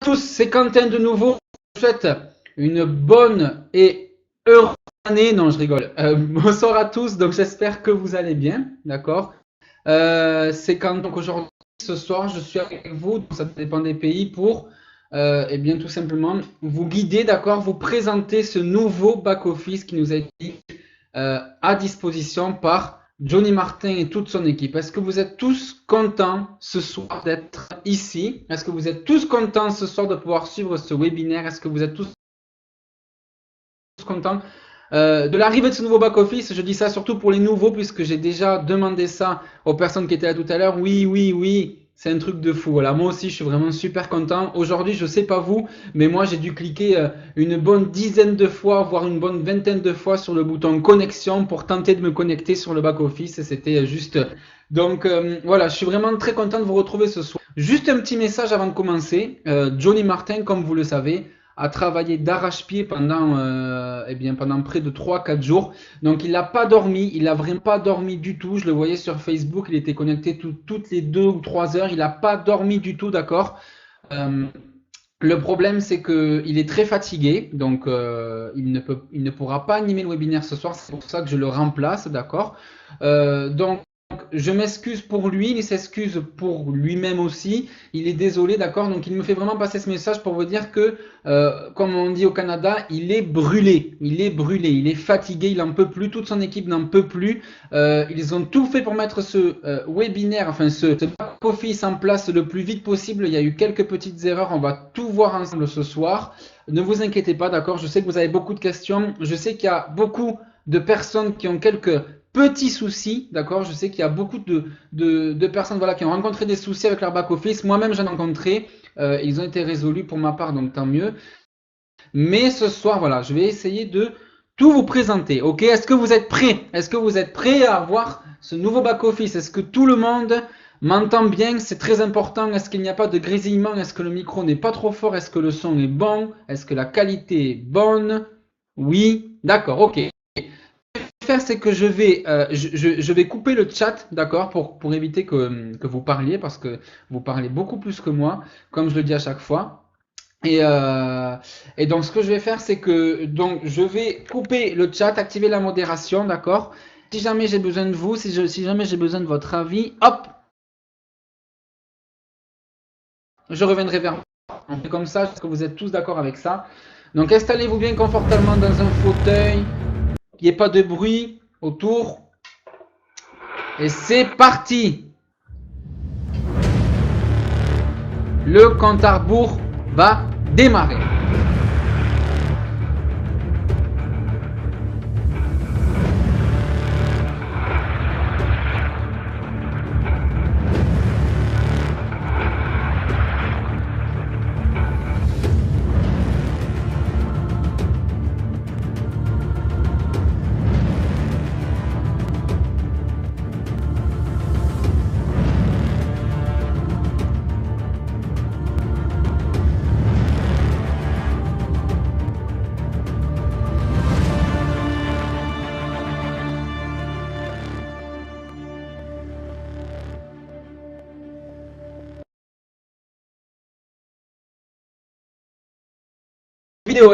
tous, c'est Quentin de nouveau. Je vous souhaite une bonne et heureuse année. Non, je rigole. Bonsoir à tous. Donc, j'espère que vous allez bien. D'accord. C'est quand donc aujourd'hui, ce soir, je suis avec vous. Ça dépend des pays pour, eh bien, tout simplement vous guider, d'accord, vous présenter ce nouveau back office qui nous a été à disposition par Johnny Martin et toute son équipe. Est-ce que vous êtes tous contents ce soir d'être ici? Est-ce que vous êtes tous contents ce soir de pouvoir suivre ce webinaire? Est-ce que vous êtes tous contents de l'arrivée de ce nouveau back-office? Je dis ça surtout pour les nouveaux puisque j'ai déjà demandé ça aux personnes qui étaient là tout à l'heure. Oui, oui, oui. C'est un truc de fou. Voilà, moi aussi, je suis vraiment super content. Aujourd'hui, je sais pas vous, mais moi, j'ai dû cliquer une bonne dizaine de fois, voire une bonne vingtaine de fois sur le bouton connexion pour tenter de me connecter sur le back-office. C'était juste. Donc, voilà, je suis vraiment très content de vous retrouver ce soir. Juste un petit message avant de commencer. Johnny Martin, comme vous le savez, a travaillé d'arrache-pied pendant, eh bien, pendant près de 3-4 jours. Donc il n'a pas dormi, il n'a vraiment pas dormi du tout. Je le voyais sur Facebook, il était connecté toutes les 2 ou 3 heures. Il n'a pas dormi du tout, d'accord. euh, le problème, c'est qu'il est très fatigué, donc il ne pourra pas animer le webinaire ce soir. C'est pour ça que je le remplace, d'accord. Donc, je m'excuse pour lui, il s'excuse pour lui-même aussi. Il est désolé, d'accord. Donc, il me fait vraiment passer ce message pour vous dire que, comme on dit au Canada, il est brûlé. Il est brûlé, il est fatigué, il n'en peut plus. Toute son équipe n'en peut plus. Ils ont tout fait pour mettre ce webinaire, enfin ce back-office en place le plus vite possible. Il y a eu quelques petites erreurs. On va tout voir ensemble ce soir. Ne vous inquiétez pas, d'accord. Je sais que vous avez beaucoup de questions. Je sais qu'il y a beaucoup de personnes qui ont quelques petits soucis, d'accord. Je sais qu'il y a beaucoup de personnes voilà, qui ont rencontré des soucis avec leur back-office. Moi-même, j'en ai rencontré. Ils ont été résolus pour ma part, donc tant mieux. Mais ce soir, voilà, je vais essayer de tout vous présenter. Ok, est-ce que vous êtes prêts? Est-ce que vous êtes prêts à voir ce nouveau back-office? Est-ce que tout le monde m'entend bien? C'est très important. Est-ce qu'il n'y a pas de grésillement? Est-ce que le micro n'est pas trop fort? Est-ce que le son est bon? Est-ce que la qualité est bonne? Oui, d'accord, ok. Faire, c'est que je vais couper le chat, d'accord, pour éviter que vous parliez, parce que vous parlez beaucoup plus que moi, comme je le dis à chaque fois. Et donc, ce que je vais faire, c'est que donc, je vais couper le chat, activer la modération, d'accord. Si jamais j'ai besoin de vous, si jamais j'ai besoin de votre avis, hop, je reviendrai vers vous. On fait comme ça, est-ce que vous êtes tous d'accord avec ça? Donc, installez-vous bien confortablement dans un fauteuil, qu'il n'y ait pas de bruit autour. Et c'est parti! Le compte à rebours va démarrer.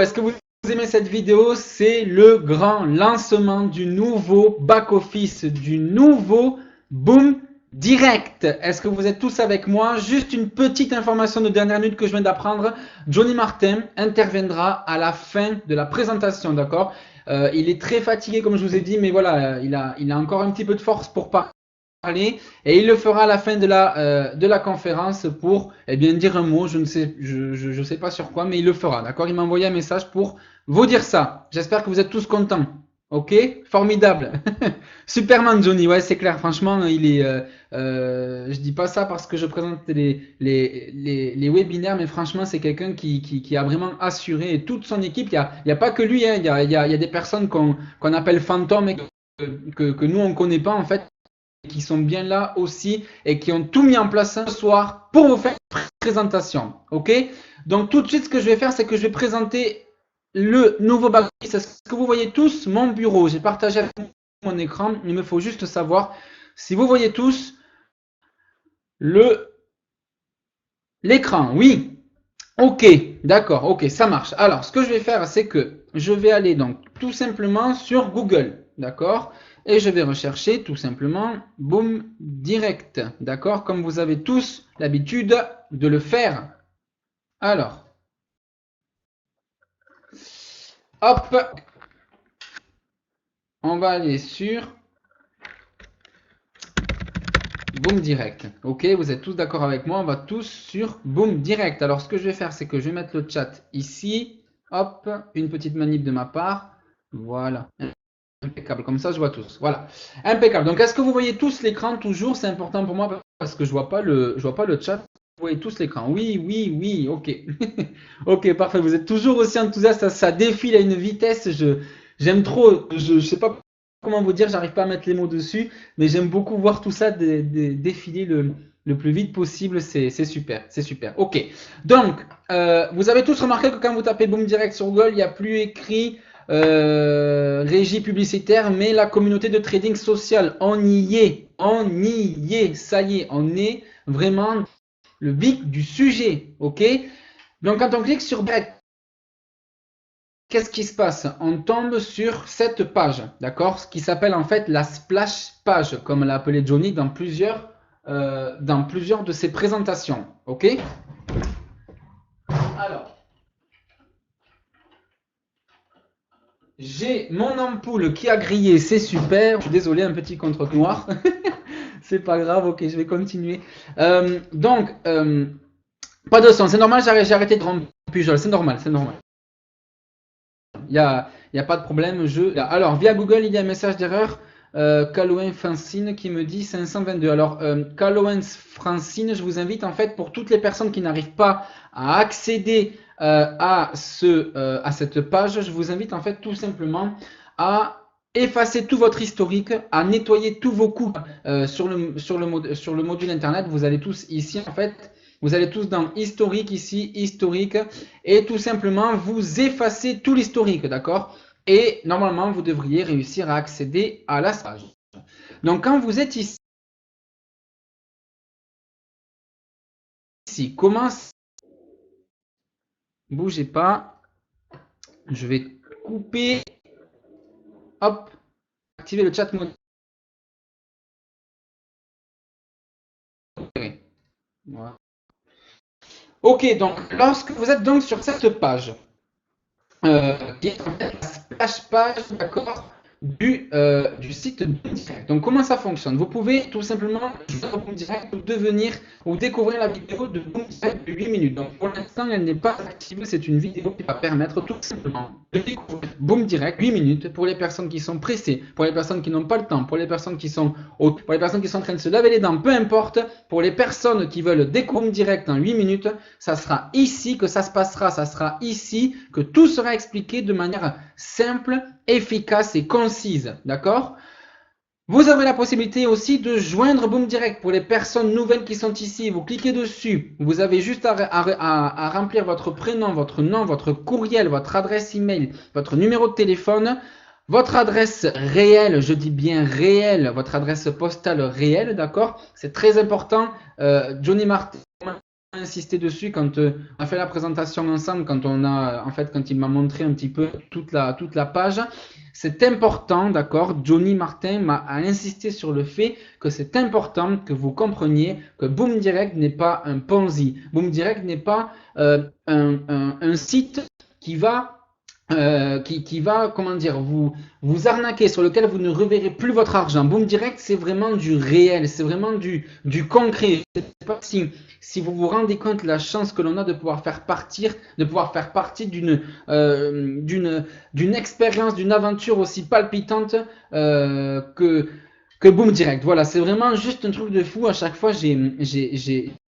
Est-ce que vous aimez cette vidéo? C'est le grand lancement du nouveau back-office, du nouveau Boom Direct. Est-ce que vous êtes tous avec moi? Juste une petite information de dernière minute que je viens d'apprendre. Johnny Martin interviendra à la fin de la présentation, d'accord? Il est très fatigué, comme je vous ai dit, mais voilà, il a encore un petit peu de force pour parler. Et il le fera à la fin de la conférence pour bien dire un mot, je ne sais pas sur quoi, mais il le fera, d'accord. Il m'a envoyé un message pour vous dire ça. J'espère que vous êtes tous contents. Ok, formidable. Superman Johnny, ouais, c'est clair. Franchement, il est. Je dis pas ça parce que je présente les webinaires, mais franchement, c'est quelqu'un qui a vraiment assuré et toute son équipe. Il y a pas que lui, hein, il y a des personnes qu'on appelle fantômes et que nous on connaît pas en fait, qui sont bien là aussi et qui ont tout mis en place ce soir pour vous faire une présentation. Ok? Donc tout de suite, ce que je vais faire, c'est que je vais présenter le nouveau back-office. Est-ce que vous voyez tous mon bureau? J'ai partagé avec mon écran. Il me faut juste savoir si vous voyez tous l'écran. Oui. Ok, d'accord, ok, ça marche. Alors, ce que je vais faire, c'est que je vais aller donc tout simplement sur Google, d'accord? Et je vais rechercher tout simplement Boom Direct, d'accord? Comme vous avez tous l'habitude de le faire. Alors, hop, on va aller sur Boom Direct. Ok, vous êtes tous d'accord avec moi, on va tous sur Boom Direct. Alors, ce que je vais faire, c'est que je vais mettre le chat ici. Hop, une petite manip de ma part. Voilà. Impeccable, comme ça je vois tous. Voilà, impeccable. Donc est-ce que vous voyez tous l'écran toujours? C'est important pour moi parce que je vois pas le chat. Vous voyez tous l'écran? Oui, oui, oui. Ok, ok, parfait. Vous êtes toujours aussi enthousiaste. Ça défile à une vitesse. J'aime trop. Je sais pas comment vous dire. J'arrive pas à mettre les mots dessus, mais j'aime beaucoup voir tout ça défiler le plus vite possible. C'est super, c'est super. Ok. Donc vous avez tous remarqué que quand vous tapez Boom Direct sur Google, il n'y a plus écrit régie publicitaire, mais la communauté de trading social, on y est, ça y est, on est vraiment le vif du sujet, ok? Donc quand on clique sur Back, qu'est-ce qui se passe? On tombe sur cette page, d'accord? Ce qui s'appelle en fait la splash page, comme l'a appelé Johnny dans plusieurs de ses présentations, ok? Alors, j'ai mon ampoule qui a grillé, c'est super. Je suis désolé, un petit contre noir. C'est pas grave, ok, je vais continuer. Pas de son, c'est normal, j'ai arrêté de rendre Pujol, c'est normal, c'est normal. Il y a pas de problème. Alors, via Google, il y a un message d'erreur. Caloën Francine qui me dit 522. Alors, Caloën Francine, je vous invite en fait pour toutes les personnes qui n'arrivent pas à accéder à cette page, je vous invite en fait tout simplement à effacer tout votre historique, à nettoyer tous vos coups sur le module internet. Vous allez tous ici en fait. Vous allez tous dans historique ici, historique, et tout simplement vous effacez tout l'historique, d'accord? Et normalement, vous devriez réussir à accéder à la page. Donc, quand vous êtes ici, comment... Bougez pas, je vais couper, hop, activer le chat modéré. Voilà. Ok, donc lorsque vous êtes donc sur cette page, qui est en fait la splash page, d'accord, du site Boom Direct. Donc comment ça fonctionne? Vous pouvez tout simplement jouer au Boom Direct ou découvrir la vidéo de Boom Direct de 8 minutes. Donc pour l'instant, elle n'est pas activée. C'est une vidéo qui va permettre tout simplement de découvrir Boom Direct 8 minutes pour les personnes qui sont pressées, pour les personnes qui n'ont pas le temps, pour les personnes qui sont pour les personnes qui sont en train de se laver les dents, peu importe. Pour les personnes qui veulent découvrir Boom Direct en 8 minutes, ça sera ici que ça se passera. Ça sera ici que tout sera expliqué de manière simple, efficace et concise, d'accord? Vous avez la possibilité aussi de joindre Boom Direct pour les personnes nouvelles qui sont ici. Vous cliquez dessus, vous avez juste à remplir votre prénom, votre nom, votre courriel, votre adresse email, votre numéro de téléphone, votre adresse réelle, je dis bien réelle, votre adresse postale réelle, d'accord? C'est très important. Johnny Martin a insisté dessus quand on a fait la présentation ensemble, quand il m'a montré un petit peu toute la page. C'est important, d'accord? Johnny Martin a insisté sur le fait que c'est important que vous compreniez que Boom Direct n'est pas un Ponzi. Boom Direct n'est pas un site qui va comment dire, vous arnaquer, sur lequel vous ne reverrez plus votre argent. Boom Direct, c'est vraiment du réel, c'est vraiment du concret. Je ne sais pas si vous vous rendez compte de la chance que l'on a de pouvoir faire partie d'une expérience, d'une aventure aussi palpitante que Boom Direct. Voilà, c'est vraiment juste un truc de fou. À chaque fois, j'ai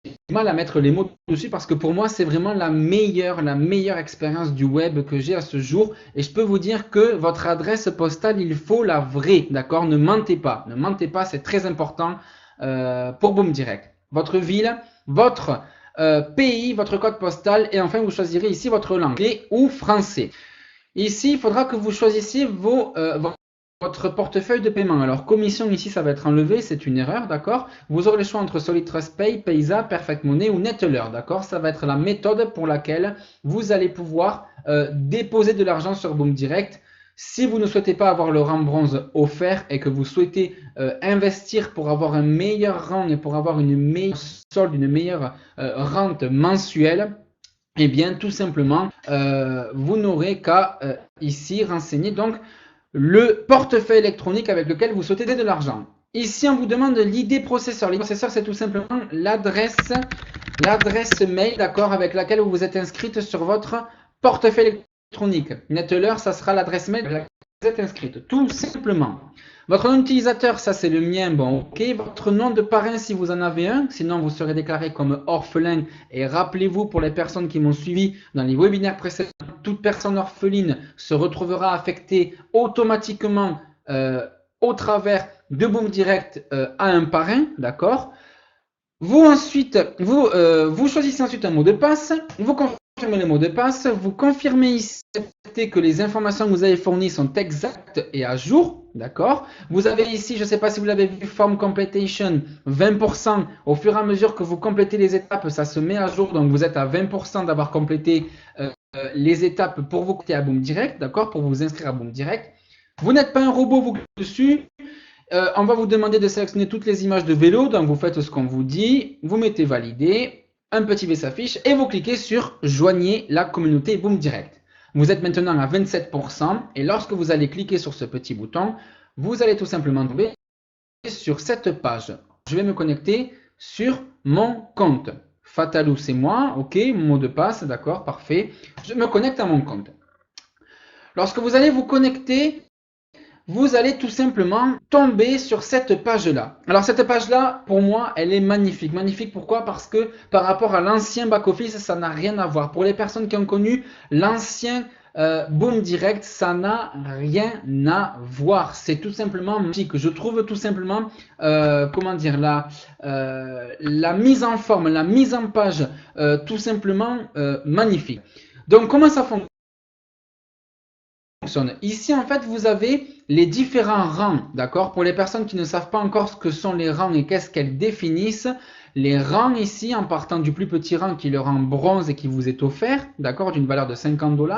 du mal à mettre les mots dessus parce que pour moi, c'est vraiment la meilleure expérience du web que j'ai à ce jour. Et je peux vous dire que votre adresse postale, il faut la vraie, d'accord? Ne mentez pas, c'est très important pour Boom Direct. Votre ville, votre pays, votre code postal et enfin, vous choisirez ici votre langue, anglais ou français. Ici, il faudra que vous choisissiez votre votre portefeuille de paiement. Alors, commission ici, ça va être enlevé, c'est une erreur, d'accord? Vous aurez le choix entre Solid Trust Pay, Payza, Perfect Money ou Neteller, d'accord? Ça va être la méthode pour laquelle vous allez pouvoir déposer de l'argent sur Boom Direct. Si vous ne souhaitez pas avoir le rang bronze offert et que vous souhaitez investir pour avoir un meilleur rang et pour avoir une meilleure solde, une meilleure rente mensuelle, eh bien, tout simplement, vous n'aurez qu'à ici renseigner donc le portefeuille électronique avec lequel vous souhaitez de l'argent. Ici, on vous demande l'ID processeur. L'ID processeur, c'est tout simplement l'adresse mail, d'accord, avec laquelle vous vous êtes inscrite sur votre portefeuille électronique. Neteller, ça sera l'adresse mail avec laquelle vous êtes inscrite, tout simplement. Votre nom d'utilisateur, ça c'est le mien, bon ok. Votre nom de parrain si vous en avez un, sinon vous serez déclaré comme orphelin. Et rappelez-vous, pour les personnes qui m'ont suivi dans les webinaires précédents, toute personne orpheline se retrouvera affectée automatiquement au travers de Boom Direct à un parrain, d'accord. Vous choisissez ensuite un mot de passe, vous confirmez le mot de passe, vous confirmez ici que les informations que vous avez fournies sont exactes et à jour, d'accord. Vous avez ici, je ne sais pas si vous l'avez vu, Form Completion, 20%. Au fur et à mesure que vous complétez les étapes, ça se met à jour, donc vous êtes à 20% d'avoir complété les étapes pour vous connecter à Boom Direct, d'accord, pour vous inscrire à Boom Direct. Vous n'êtes pas un robot, vous cliquez dessus. On va vous demander de sélectionner toutes les images de vélo, donc vous faites ce qu'on vous dit, vous mettez valider, un petit V s'affiche et vous cliquez sur joignez la communauté Boom Direct. Vous êtes maintenant à 27% et lorsque vous allez cliquer sur ce petit bouton, vous allez tout simplement tomber sur cette page. Je vais me connecter sur mon compte. Fatalou, c'est moi, ok, mot de passe, d'accord, parfait. Je me connecte à mon compte. Lorsque vous allez vous connecter, vous allez tout simplement tomber sur cette page-là. Alors cette page-là, pour moi, elle est magnifique. Magnifique pourquoi? Parce que par rapport à l'ancien back-office, ça n'a rien à voir. Pour les personnes qui ont connu l'ancien Boom Direct, ça n'a rien à voir. C'est tout simplement magique. Je trouve tout simplement, comment dire, la mise en forme, la mise en page, tout simplement magnifique. Donc comment ça fonctionne? Ici, en fait, vous avez les différents rangs, d'accord? Pour les personnes qui ne savent pas encore ce que sont les rangs et qu'est-ce qu'elles définissent, les rangs ici, en partant du plus petit rang qui est le rang bronze et qui vous est offert, d'accord, d'une valeur de 50 $,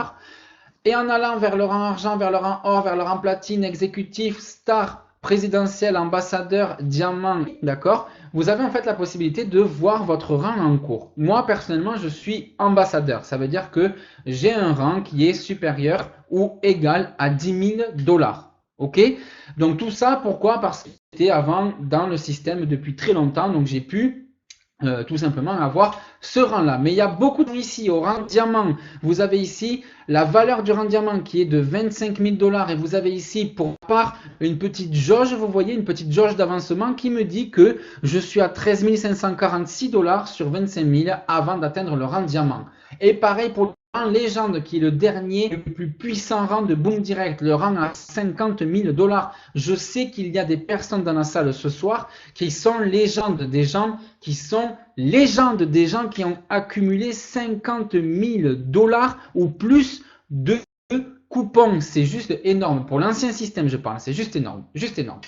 et en allant vers le rang argent, vers le rang or, vers le rang platine, exécutif, star, présidentiel, ambassadeur, diamant, d'accord? Vous avez en fait la possibilité de voir votre rang en cours. Moi, personnellement, je suis ambassadeur. Ça veut dire que j'ai un rang qui est supérieur ou égal à 10 000 $. Ok? Donc tout ça, pourquoi? Parce que j'étais avant dans le système depuis très longtemps. Donc j'ai pu tout simplement avoir ce rang-là. Mais il y a beaucoup de ici au rang diamant. Vous avez ici la valeur du rang diamant qui est de 25 000 $ et vous avez ici pour part une petite jauge, vous voyez, une petite jauge d'avancement qui me dit que je suis à 13 546 $ sur 25 000 avant d'atteindre le rang diamant. Et pareil pour le rang légende qui est le dernier, le plus puissant rang de Boom Direct, le rang à 50 000 $. Je sais qu'il y a des personnes dans la salle ce soir qui sont légendes, des gens qui sont légendes, des gens qui ont accumulé 50 000 $ ou plus de coupons. C'est juste énorme. Pour l'ancien système, je parle. C'est juste énorme. Juste énorme.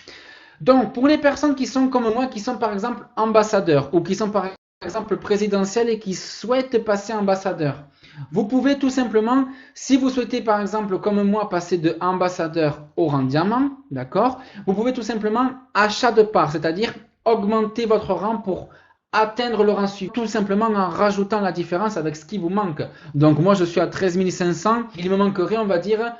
Donc, pour les personnes qui sont comme moi, qui sont par exemple ambassadeurs ou qui sont par exemple présidentielles et qui souhaitent passer ambassadeur, vous pouvez tout simplement, si vous souhaitez par exemple comme moi passer de ambassadeur au rang diamant, d'accord, vous pouvez tout simplement achat de parts, c'est-à-dire augmenter votre rang pour atteindre le rang suivant, tout simplement en rajoutant la différence avec ce qui vous manque. Donc moi je suis à 13 500, il me manquerait on va dire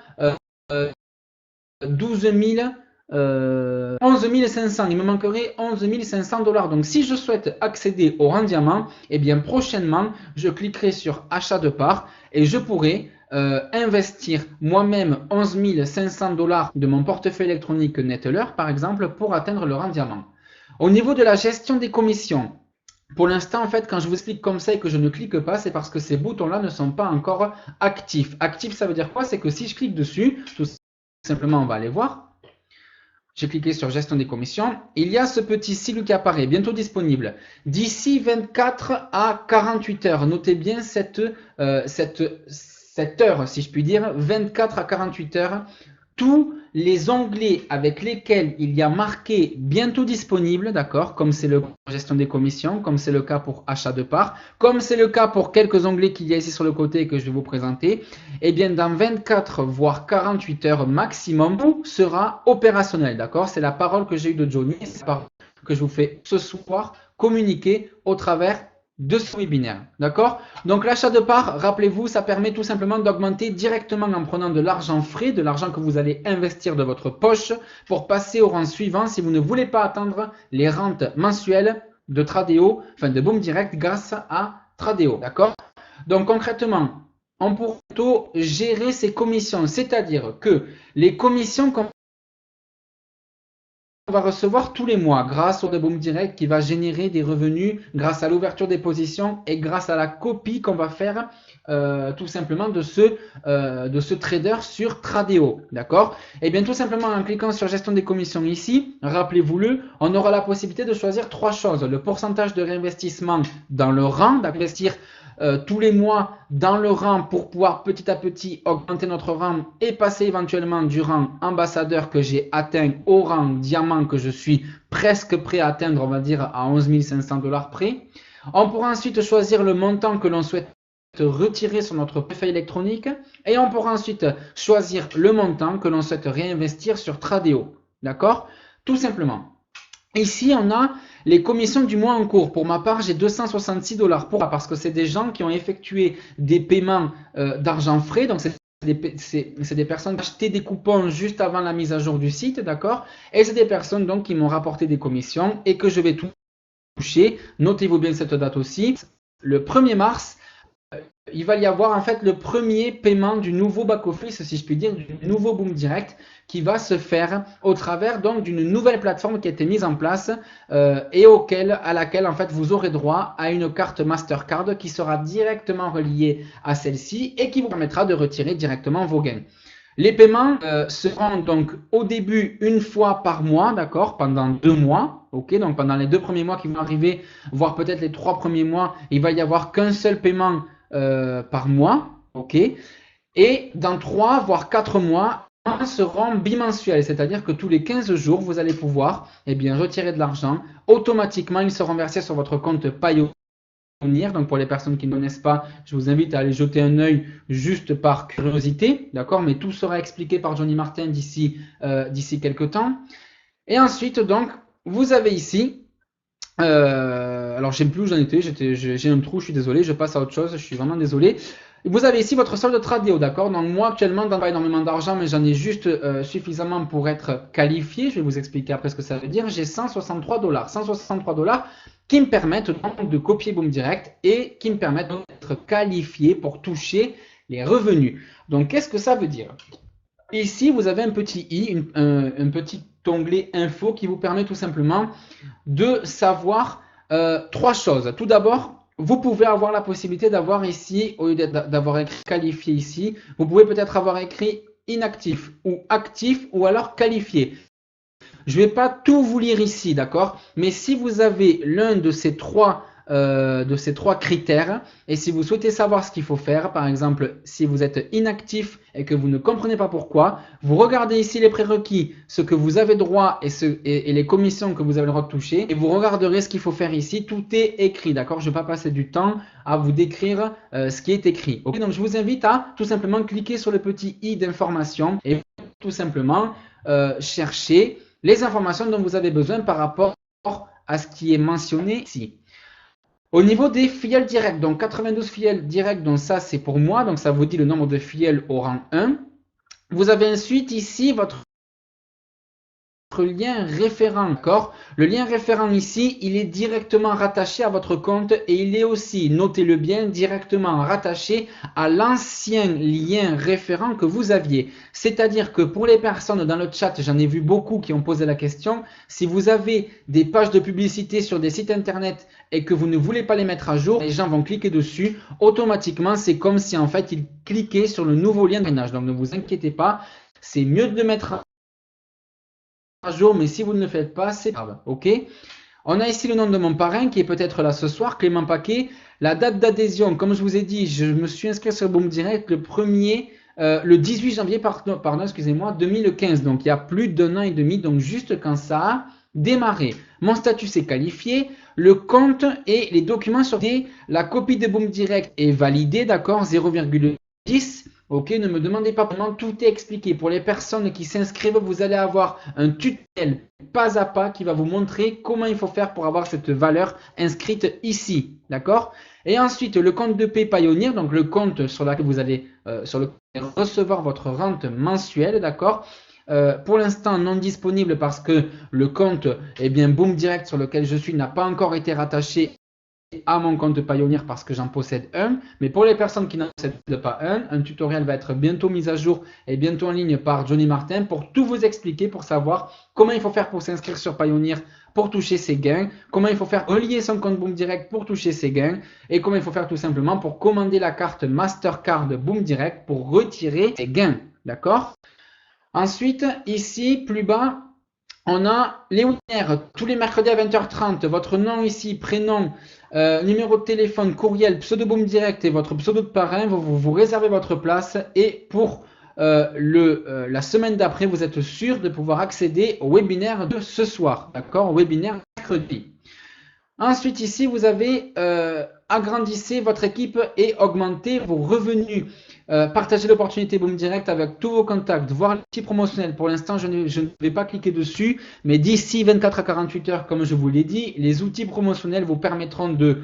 12 000, 11 500, il me manquerait 11 500 $. Donc si je souhaite accéder au rang diamant, eh bien prochainement je cliquerai sur achat de parts et je pourrai investir moi-même 11 500 $ de mon portefeuille électronique Neteller par exemple pour atteindre le rang diamant. Au niveau de la gestion des commissions, pour l'instant, en fait, quand je vous explique comme ça et que je ne clique pas, c'est parce que ces boutons-là ne sont pas encore actifs. Actif, ça veut dire quoi? C'est que si je clique dessus, tout simplement, on va aller voir. J'ai cliqué sur gestion des commissions. Il y a ce petit sigle qui apparaît, bientôt disponible. D'ici 24 à 48 heures. Notez bien cette heure, si je puis dire, 24 à 48 heures. Tous les onglets avec lesquels il y a marqué bientôt disponible, d'accord, comme c'est le cas pour gestion des commissions, comme c'est le cas pour achat de parts, comme c'est le cas pour quelques onglets qu'il y a ici sur le côté et que je vais vous présenter, eh bien dans 24 voire 48 heures maximum, tout sera opérationnel, d'accord? C'est la parole que j'ai eue de Johnny, c'est la parole que je vous fais ce soir communiquer au travers de ce webinaire, d'accord? Donc l'achat de parts, rappelez-vous, ça permet tout simplement d'augmenter directement en prenant de l'argent frais, de l'argent que vous allez investir de votre poche pour passer au rang suivant si vous ne voulez pas atteindre les rentes mensuelles de Tradeo, enfin de Boom Direct grâce à Tradeo, d'accord? Donc concrètement, on pourra plutôt gérer ces commissions, c'est-à-dire que les commissions qu'on va recevoir tous les mois grâce au Boom Direct qui va générer des revenus grâce à l'ouverture des positions et grâce à la copie qu'on va faire tout simplement de ce trader sur Tradeo, d'accord? Et bien tout simplement en cliquant sur gestion des commissions ici, rappelez-vous-le, on aura la possibilité de choisir trois choses: le pourcentage de réinvestissement dans le rang, d'investir tous les mois dans le rang pour pouvoir petit à petit augmenter notre rang et passer éventuellement du rang ambassadeur que j'ai atteint au rang diamant que je suis presque prêt à atteindre, on va dire à 11 500 $ près. On pourra ensuite choisir le montant que l'on souhaite retirer sur notre portefeuille électronique et on pourra ensuite choisir le montant que l'on souhaite réinvestir sur Tradeo. D'accord? Tout simplement. Ici, on a les commissions du mois en cours. Pour ma part, j'ai 266 $. Pourquoi? Parce que c'est des gens qui ont effectué des paiements d'argent frais. Donc, c'est des personnes qui ont acheté des coupons juste avant la mise à jour du site, d'accord? Et c'est des personnes donc qui m'ont rapporté des commissions et que je vais toucher. Notez-vous bien cette date aussi. Le 1er mars, il va y avoir en fait le premier paiement du nouveau back-office, si je puis dire, du nouveau Boom Direct qui va se faire au travers donc d'une nouvelle plateforme qui a été mise en place et à laquelle en fait vous aurez droit à une carte Mastercard qui sera directement reliée à celle-ci et qui vous permettra de retirer directement vos gains. Les paiements seront donc au début une fois par mois, d'accord, pendant 2 mois. Ok, donc pendant les 2 premiers mois qui vont arriver, voire peut-être les 3 premiers mois, il va y avoir qu'un seul paiement par mois, ok, et dans 3 voire 4 mois, seront bimensuels, c'est-à-dire que tous les 15 jours, vous allez pouvoir retirer de l'argent. Automatiquement, ils seront versés sur votre compte Payoneer. Donc pour les personnes qui ne connaissent pas, je vous invite à aller jeter un œil juste par curiosité, d'accord, mais tout sera expliqué par Johnny Martin d'ici quelques temps. Et ensuite, donc, vous avez ici alors, je ne sais plus où j'en étais, j'ai un trou, je suis désolé, je passe à autre chose, je suis vraiment désolé. Vous avez ici votre solde Tradeo, d'accord? Donc moi actuellement, je n'ai pas énormément d'argent, mais j'en ai juste suffisamment pour être qualifié. Je vais vous expliquer après ce que ça veut dire. J'ai 163 $. 163 $ qui me permettent donc de copier Boom Direct et qui me permettent d'être qualifié pour toucher les revenus. Donc qu'est-ce que ça veut dire? Ici, vous avez un petit i, un petit onglet info qui vous permet tout simplement de savoir 3 choses. Tout d'abord, vous pouvez avoir la possibilité d'avoir ici, au lieu d'avoir écrit qualifié ici, vous pouvez peut-être avoir écrit inactif ou actif ou alors qualifié. Je ne vais pas tout vous lire ici, d'accord? Mais si vous avez l'un de ces trois critères et si vous souhaitez savoir ce qu'il faut faire, par exemple, si vous êtes inactif et que vous ne comprenez pas pourquoi, vous regardez ici les prérequis, ce que vous avez droit et les commissions que vous avez le droit de toucher et vous regarderez ce qu'il faut faire ici. Tout est écrit, d'accord? Je ne vais pas passer du temps à vous décrire ce qui est écrit. Okay, donc, je vous invite à tout simplement cliquer sur le petit i d'information et tout simplement chercher les informations dont vous avez besoin par rapport à ce qui est mentionné ici. Au niveau des filiales directes, donc 92 filiales directes, donc ça c'est pour moi, donc ça vous dit le nombre de filiales au rang 1. Vous avez ensuite ici votre lien référent, d'accord? Le lien référent ici, il est directement rattaché à votre compte et il est aussi, notez-le bien, directement rattaché à l'ancien lien référent que vous aviez. C'est-à-dire que pour les personnes dans le chat, j'en ai vu beaucoup qui ont posé la question, si vous avez des pages de publicité sur des sites internet et que vous ne voulez pas les mettre à jour, les gens vont cliquer dessus, automatiquement c'est comme si en fait ils cliquaient sur le nouveau lien de drainage. Donc ne vous inquiétez pas, c'est mieux de le mettre à jour, mais si vous ne le faites pas, c'est grave, ok? On a ici le nom de mon parrain qui est peut-être là ce soir, Clément Paquet. La date d'adhésion, comme je vous ai dit, je me suis inscrit sur Boom Direct le 1er le 18 janvier, pardon, excusez-moi, 2015. Donc, il y a plus d'1 an et demi, donc juste quand ça a démarré. Mon statut s'est qualifié, le compte et les documents sont validés, la copie de Boom Direct est validée, d'accord, 0,10. Ok, ne me demandez pas comment, tout est expliqué. Pour les personnes qui s'inscrivent, vous allez avoir un tutoriel pas à pas qui va vous montrer comment il faut faire pour avoir cette valeur inscrite ici, d'accord? Et ensuite, le compte de paie Payoneer, donc le compte sur lequel vous allez recevoir votre rente mensuelle, d'accord? Pour l'instant non disponible parce que le compte, eh bien, Boom Direct sur lequel je suis n'a pas encore été rattaché à mon compte Payoneer parce que j'en possède un. Mais pour les personnes qui n'en possèdent pas un tutoriel va être bientôt mis à jour et bientôt en ligne par Johnny Martin pour tout vous expliquer, pour savoir comment il faut faire pour s'inscrire sur Payoneer pour toucher ses gains, comment il faut faire relier son compte Boom Direct pour toucher ses gains et comment il faut faire tout simplement pour commander la carte Mastercard Boom Direct pour retirer ses gains. D'accord? Ensuite, ici, plus bas, on a les webinaires tous les mercredis à 20h30. Votre nom ici, prénom, numéro de téléphone, courriel, pseudo Boom Direct et votre pseudo de parrain. Vous réservez votre place et pour la semaine d'après, vous êtes sûr de pouvoir accéder au webinaire de ce soir. D'accord? Au webinaire mercredi. Ensuite, ici, vous avez agrandissez votre équipe et augmentez vos revenus. Partagez l'opportunité Boom Direct avec tous vos contacts, voir l'outil promotionnel. Pour l'instant, je ne vais pas cliquer dessus, mais d'ici 24 à 48 heures, comme je vous l'ai dit, les outils promotionnels vous permettront de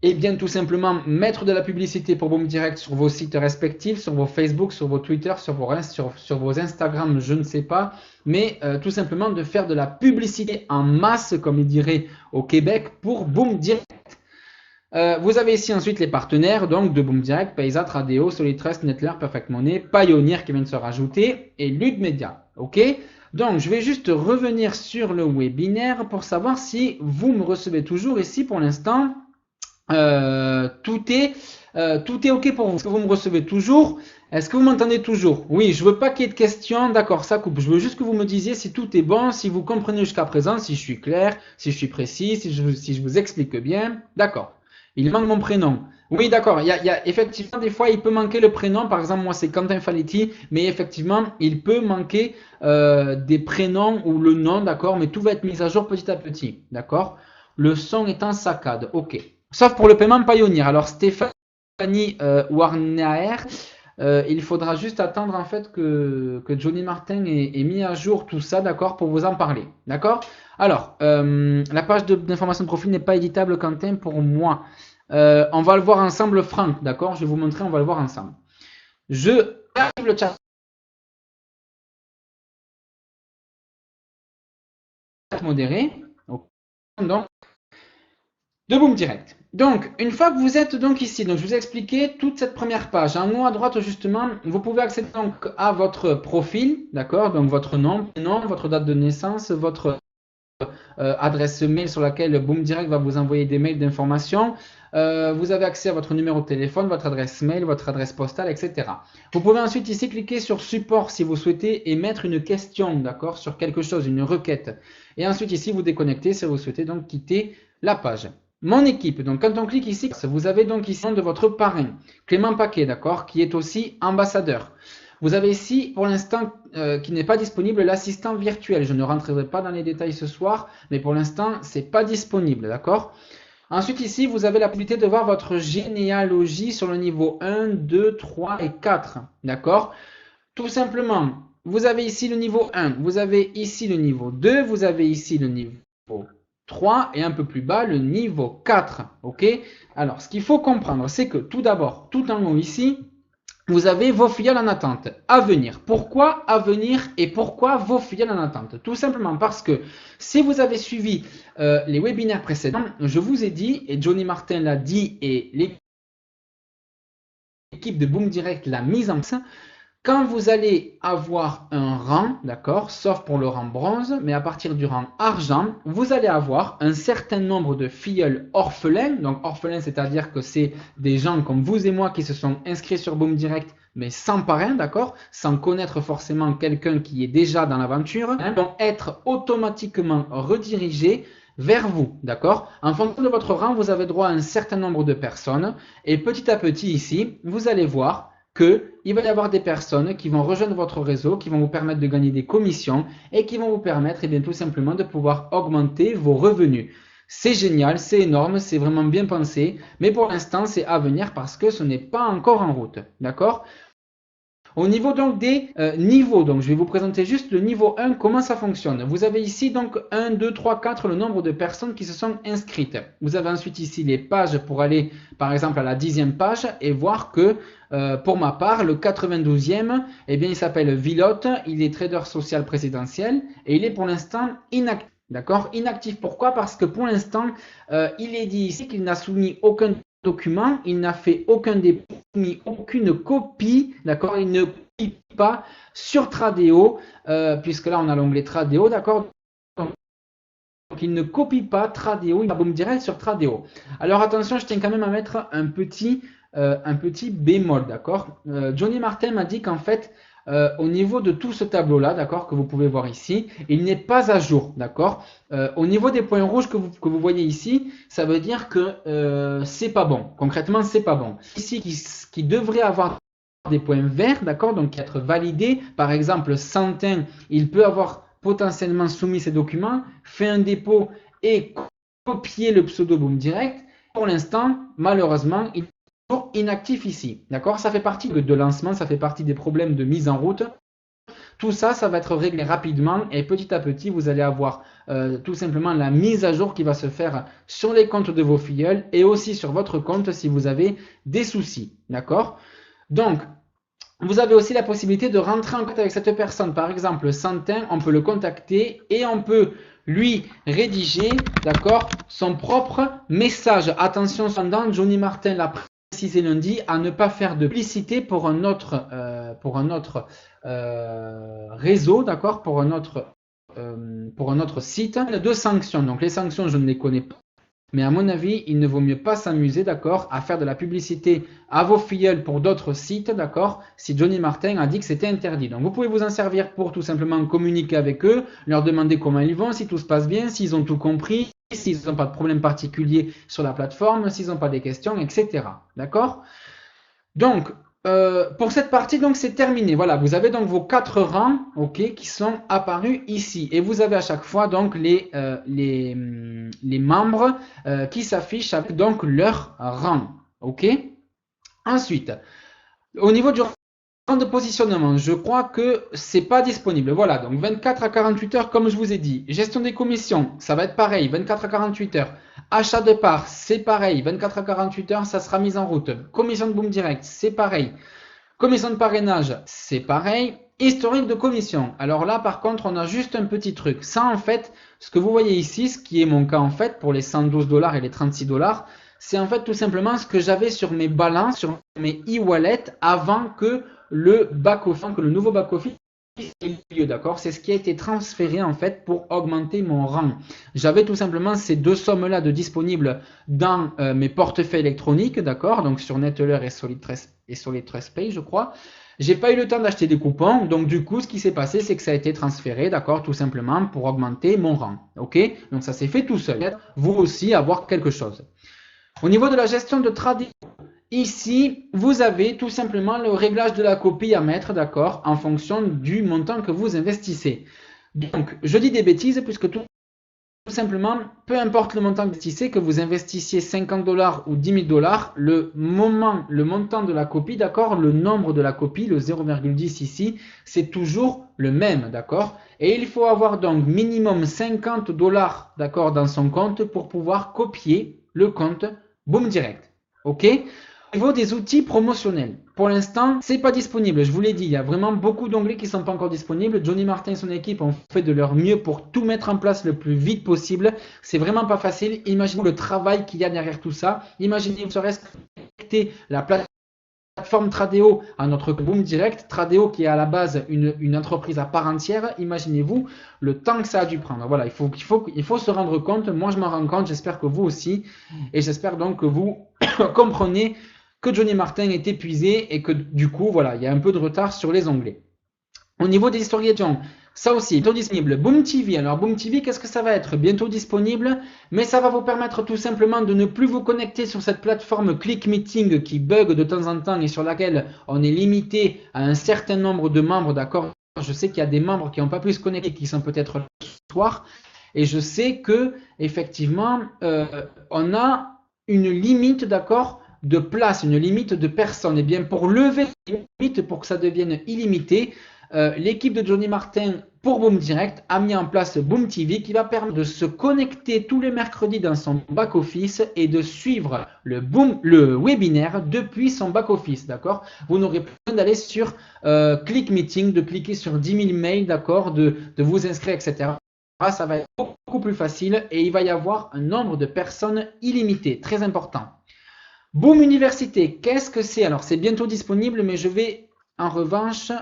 et bien tout simplement mettre de la publicité pour Boom Direct sur vos sites respectifs, sur vos Facebook, sur vos Twitter, sur vos Instagram, je ne sais pas, mais tout simplement de faire de la publicité en masse, comme il dirait au Québec, pour Boom Direct. Vous avez ici ensuite les partenaires donc de Boom Direct, Paysa, Tradeo, Solitrust, Nettler, Perfect Money, Payoneer qui vient de se rajouter et Lud Media. Ok? Donc je vais juste revenir sur le webinaire pour savoir si vous me recevez toujours ici pour l'instant. Tout est OK pour vous. Est-ce que vous me recevez toujours? Est-ce que vous m'entendez toujours? Oui, je veux pas qu'il y ait de questions. D'accord, ça coupe. Je veux juste que vous me disiez si tout est bon, si vous comprenez jusqu'à présent, si je suis clair, si je suis précis, si je vous explique bien. D'accord. Il manque mon prénom. Oui, d'accord. Il y a effectivement des fois il peut manquer le prénom. Par exemple, moi c'est Quentin Faletti, mais effectivement il peut manquer des prénoms ou le nom, d'accord. Mais tout va être mis à jour petit à petit, d'accord. Le son est en saccade. Ok. Sauf pour le paiement Payoneer. Alors Stéphanie Warner, il faudra juste attendre en fait que Johnny Martin ait mis à jour tout ça, d'accord, pour vous en parler, d'accord. Alors, la page d'information de profil n'est pas éditable, Quentin, pour moi. On va le voir ensemble, Franck, d'accord. Je vais vous montrer, on va le voir ensemble. Je arrive le chat modéré. Donc, de Boom Direct. Donc, une fois que vous êtes donc ici, donc je vous ai expliqué toute cette première page. En haut à droite, justement, vous pouvez accéder donc à votre profil, d'accord? Donc, votre nom, votre date de naissance, votre adresse mail sur laquelle Boom Direct va vous envoyer des mails d'information. Vous avez accès à votre numéro de téléphone, votre adresse mail, votre adresse postale, etc. Vous pouvez ensuite ici cliquer sur support si vous souhaitez émettre une question, d'accord, sur quelque chose, une requête. Et ensuite ici, vous déconnectez si vous souhaitez donc quitter la page. Mon équipe, donc quand on clique ici, vous avez donc ici de votre parrain, Clément Paquet, d'accord, qui est aussi ambassadeur. Vous avez ici, pour l'instant, qui n'est pas disponible, l'assistant virtuel. Je ne rentrerai pas dans les détails ce soir, mais pour l'instant, c'est pas disponible, d'accord? Ensuite, ici, vous avez la possibilité de voir votre généalogie sur le niveau 1, 2, 3 et 4, d'accord? Tout simplement, vous avez ici le niveau 1, vous avez ici le niveau 2, vous avez ici le niveau 3 et un peu plus bas le niveau 4, ok? Alors, ce qu'il faut comprendre, c'est que tout d'abord, tout en haut ici, vous avez vos filiales en attente à venir. Pourquoi à venir et pourquoi vos filiales en attente? Tout simplement parce que si vous avez suivi les webinaires précédents, je vous ai dit, et Johnny Martin l'a dit, et l'équipe de Boom Direct l'a mise en place, quand vous allez avoir un rang, d'accord, sauf pour le rang bronze, mais à partir du rang argent, vous allez avoir un certain nombre de filleuls orphelins. Donc orphelins, c'est-à-dire que c'est des gens comme vous et moi qui se sont inscrits sur Boom Direct, mais sans parrain, d'accord, sans connaître forcément quelqu'un qui est déjà dans l'aventure, vont être automatiquement redirigés vers vous, d'accord. En fonction de votre rang, vous avez droit à un certain nombre de personnes, et petit à petit ici, vous allez voir qu'il va y avoir des personnes qui vont rejoindre votre réseau, qui vont vous permettre de gagner des commissions et qui vont vous permettre eh bien, tout simplement de pouvoir augmenter vos revenus. C'est génial, c'est énorme, c'est vraiment bien pensé, mais pour l'instant, c'est à venir parce que ce n'est pas encore en route. D'accord? Au niveau donc des niveaux, donc je vais vous présenter juste le niveau 1, comment ça fonctionne. Vous avez ici donc 1, 2, 3, 4, le nombre de personnes qui se sont inscrites. Vous avez ensuite ici les pages pour aller par exemple à la 10e page et voir que pour ma part, le 92e, eh bien, il s'appelle Vilotte, il est trader social présidentiel et il est pour l'instant inactif. D'accord? Inactif, pourquoi? Parce que pour l'instant, il est dit ici qu'il n'a soumis aucun document, il n'a fait aucun dépôt, ni aucune copie, d'accord? Il ne copie pas sur Tradeo, puisque là on a l'onglet Tradeo, d'accord? Donc il ne copie pas Tradeo, il va boom direct sur Tradeo. Alors attention, je tiens quand même à mettre un petit bémol, d'accord? Johnny Martin m'a dit qu'en fait, au niveau de tout ce tableau-là, d'accord, que vous pouvez voir ici, il n'est pas à jour, d'accord? Au niveau des points rouges que vous voyez ici, ça veut dire que c'est pas bon. Concrètement, c'est pas bon. Ici, qui devrait avoir des points verts, d'accord, donc être validé. Par exemple, Santin, il peut avoir potentiellement soumis ses documents, fait un dépôt et copier le pseudo boom direct. Pour l'instant, malheureusement, il inactif ici. D'accord? Ça fait partie de lancement, ça fait partie des problèmes de mise en route. Tout ça, ça va être réglé rapidement et petit à petit, vous allez avoir tout simplement la mise à jour qui va se faire sur les comptes de vos filleuls et aussi sur votre compte si vous avez des soucis. D'accord? Donc, vous avez aussi la possibilité de rentrer en contact avec cette personne. Par exemple, Santin, on peut le contacter et on peut lui rédiger, d'accord, son propre message. Attention, cependant, Johnny Martin l'a précisé lundi, à ne pas faire de publicité pour un autre réseau, d'accord, pour un autre site de sanctions. Donc les sanctions, je ne les connais pas. Mais à mon avis, il ne vaut mieux pas s'amuser, d'accord, à faire de la publicité à vos filleuls pour d'autres sites, d'accord, si Johnny Martin a dit que c'était interdit. Donc vous pouvez vous en servir pour tout simplement communiquer avec eux, leur demander comment ils vont, si tout se passe bien, s'ils ont tout compris, s'ils n'ont pas de problème particulier sur la plateforme, s'ils n'ont pas des questions, etc. D'accord? Donc, pour cette partie, donc c'est terminé. Voilà, vous avez donc vos 4 rangs, ok, qui sont apparus ici. Et vous avez à chaque fois donc les membres qui s'affichent avec donc leur rang, ok. Ensuite, au niveau du rang de positionnement, je crois que c'est pas disponible. Voilà, donc 24 à 48 heures, comme je vous ai dit. Gestion des commissions, ça va être pareil, 24 à 48 heures. Achat de parts, c'est pareil, 24 à 48 heures, ça sera mis en route. Commission de boom direct, c'est pareil. Commission de parrainage, c'est pareil. Historique de commission. Alors là, par contre, on a juste un petit truc. Ça, en fait, ce que vous voyez ici, ce qui est mon cas en fait, pour les 112 $ et les 36 $, c'est en fait tout simplement ce que j'avais sur mes balances, sur mes e-wallets avant que le back-office, que le nouveau back-office ait lieu, d'accord? C'est ce qui a été transféré en fait pour augmenter mon rang. J'avais tout simplement ces deux sommes-là de disponibles dans mes portefeuilles électroniques, d'accord? Donc sur Neteller et Solid Trust Pay, je crois. J'ai pas eu le temps d'acheter des coupons, donc du coup, ce qui s'est passé, c'est que ça a été transféré, d'accord, tout simplement pour augmenter mon rang, ok? Donc ça s'est fait tout seul. Vous aussi avoir quelque chose. Au niveau de la gestion de Tradeo, ici, vous avez tout simplement le réglage de la copie à mettre, d'accord, en fonction du montant que vous investissez. Donc, je dis des bêtises puisque tout simplement, peu importe le montant que vous investissez, que vous investissiez 50 $ ou 10 000 $, le montant de la copie, d'accord, le nombre de la copie, le 0,10 ici, c'est toujours le même, d'accord. Et il faut avoir donc minimum 50 $, d'accord, dans son compte pour pouvoir copier le compte Boom Direct, ok. Au niveau des outils promotionnels, pour l'instant, c'est pas disponible. Je vous l'ai dit, il y a vraiment beaucoup d'onglets qui sont pas encore disponibles. Johnny Martin et son équipe ont fait de leur mieux pour tout mettre en place le plus vite possible. C'est vraiment pas facile. Imaginez le travail qu'il y a derrière tout ça. Imaginez, vous serait connecter la plateforme Tradeo à notre Boom Direct. Tradeo qui est à la base une entreprise à part entière. Imaginez-vous le temps que ça a dû prendre. Voilà, il faut se rendre compte. Moi, je m'en rends compte. J'espère que vous aussi. Et j'espère donc que vous comprenez que Johnny Martin est épuisé et que du coup, voilà, il y a un peu de retard sur les onglets. Au niveau des historiations, Ça aussi, bientôt disponible. Boom TV. Alors, Boom TV, qu'est-ce que ça va être? Bientôt disponible, mais ça va vous permettre tout simplement de ne plus vous connecter sur cette plateforme Click Meeting qui bug de temps en temps et sur laquelle on est limité à un certain nombre de membres, d'accord? Je sais qu'il y a des membres qui n'ont pas pu se connecter, qui sont peut-être le soir, et je sais que effectivement, on a une limite, d'accord, de place, une limite de personnes. Et bien, pour lever la limite, pour que ça devienne illimité, l'équipe de Johnny Martin pour Boom Direct a mis en place Boom TV qui va permettre de se connecter tous les mercredis dans son back-office et de suivre le webinaire depuis son back-office, d'accord? Vous n'aurez pas besoin d'aller sur Click Meeting, de cliquer sur 10 000 mails, d'accord, de vous inscrire, etc. Ça va être beaucoup plus facile et il va y avoir un nombre de personnes illimité, très important. Boom Université, qu'est-ce que c'est? Alors, c'est bientôt disponible, mais je vais en revanche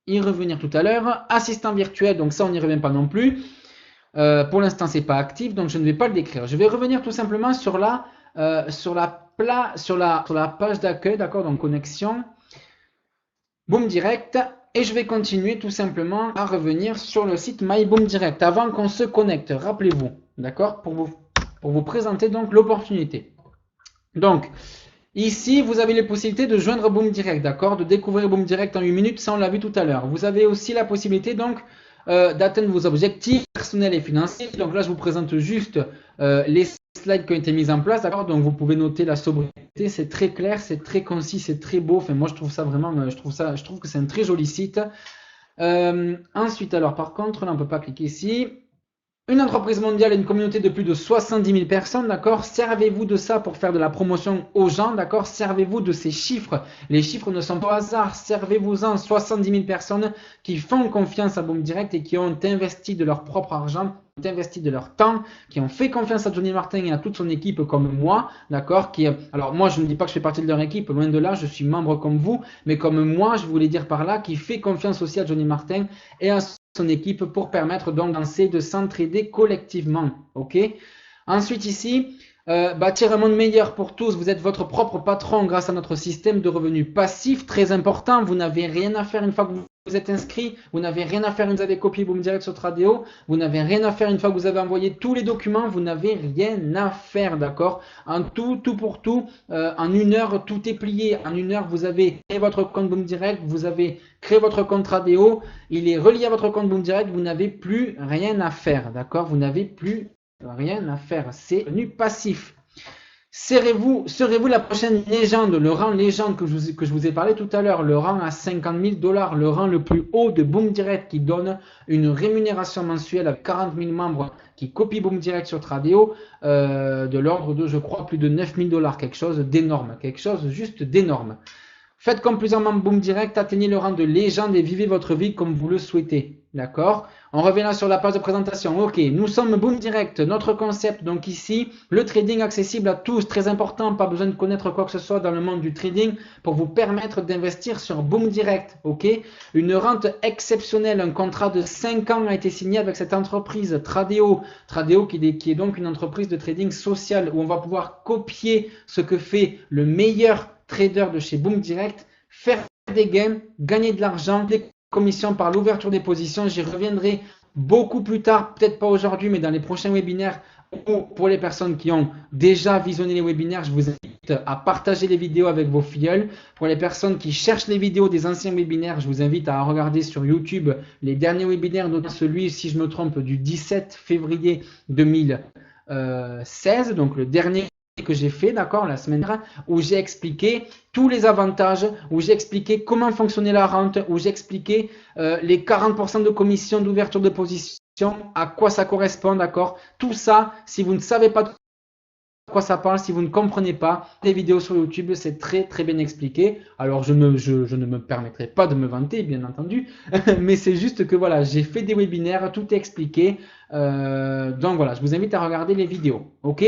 y revenir tout à l'heure. Assistant virtuel, donc ça, on n'y revient pas non plus. Pour l'instant, c'est pas actif, donc je ne vais pas le décrire. Je vais revenir tout simplement sur la page d'accueil, d'accord, donc connexion, Boom Direct, et je vais continuer tout simplement à revenir sur le site My Boom Direct avant qu'on se connecte. Rappelez-vous, d'accord, pour vous présenter donc l'opportunité. Donc, ici, vous avez les possibilités de joindre Boom Direct, d'accord, de découvrir Boom Direct en 8 minutes, ça on l'a vu tout à l'heure. Vous avez aussi la possibilité donc d'atteindre vos objectifs personnels et financiers. Donc là, je vous présente juste les slides qui ont été mis en place, d'accord. Donc vous pouvez noter la sobriété, c'est très clair, c'est très concis, c'est très beau. Enfin, moi, je trouve ça vraiment, je trouve que c'est un très joli site. Ensuite, alors par contre, là, on ne peut pas cliquer ici. Une entreprise mondiale et une communauté de plus de 70 000 personnes, d'accord? Servez-vous de ça pour faire de la promotion aux gens, d'accord? Servez-vous de ces chiffres. Les chiffres ne sont pas au hasard. Servez-vous-en 70 000 personnes qui font confiance à Boom Direct et qui ont investi de leur propre argent, qui ont investi de leur temps, qui ont fait confiance à Johnny Martin et à toute son équipe comme moi, d'accord? Alors moi, je ne dis pas que je fais partie de leur équipe, loin de là, je suis membre comme vous, mais comme moi, je voulais dire par là, qui fait confiance aussi à Johnny Martin et à son équipe pour permettre donc de s'entraider collectivement. Ok. Ensuite ici, bâtir un monde meilleur pour tous. Vous êtes votre propre patron grâce à notre système de revenus passifs, très important. Vous n'avez rien à faire une fois que vous êtes inscrit. Vous n'avez rien à faire une fois que vous avez copié Boom Direct sur Tradeo. Vous n'avez rien à faire une fois que vous avez envoyé tous les documents. Vous n'avez rien à faire, d'accord? En tout pour tout, en 1 heure, tout est plié. En 1 heure, vous avez créé votre compte Boom Direct. Vous avez créé votre compte Tradeo. Il est relié à votre compte Boom Direct. Vous n'avez plus rien à faire, d'accord? Vous n'avez plus rien à faire. C'est revenu passif. Serez-vous la prochaine légende, le rang légende que je vous ai parlé tout à l'heure, le rang à 50 000 $, le rang le plus haut de Boom Direct qui donne une rémunération mensuelle à 40 000 membres qui copient Boom Direct sur Tradeo, de l'ordre de, je crois, plus de 9 000 $, quelque chose d'énorme, quelque chose juste d'énorme. Faites comme plusieurs membres Boom Direct, atteignez le rang de légende et vivez votre vie comme vous le souhaitez. D'accord? On revient là sur la page de présentation. Ok, nous sommes Boom Direct. Notre concept, donc ici, le trading accessible à tous, très important. Pas besoin de connaître quoi que ce soit dans le monde du trading pour vous permettre d'investir sur Boom Direct. Ok? Une rente exceptionnelle, un contrat de 5 ans a été signé avec cette entreprise Tradeo. Tradeo qui est donc une entreprise de trading social où on va pouvoir copier ce que fait le meilleur trader de chez Boom Direct, faire des gains, gagner de l'argent, des commissions par l'ouverture des positions. J'y reviendrai beaucoup plus tard, peut-être pas aujourd'hui, mais dans les prochains webinaires. Ou pour les personnes qui ont déjà visionné les webinaires, je vous invite à partager les vidéos avec vos filleuls. Pour les personnes qui cherchent les vidéos des anciens webinaires, je vous invite à regarder sur YouTube les derniers webinaires, notamment celui, si je me trompe, du 17 février 2016, donc le dernier que j'ai fait, d'accord, la semaine dernière, où j'ai expliqué tous les avantages, où j'ai expliqué comment fonctionnait la rente, où j'ai expliqué les 40% de commission d'ouverture de position, à quoi ça correspond, d'accord. Tout ça, si vous ne savez pas de quoi ça parle, si vous ne comprenez pas, les vidéos sur YouTube, c'est très très bien expliqué. Alors je ne me permettrai pas de me vanter, bien entendu, mais c'est juste que voilà, j'ai fait des webinaires, tout est expliqué. Donc voilà, je vous invite à regarder les vidéos, ok.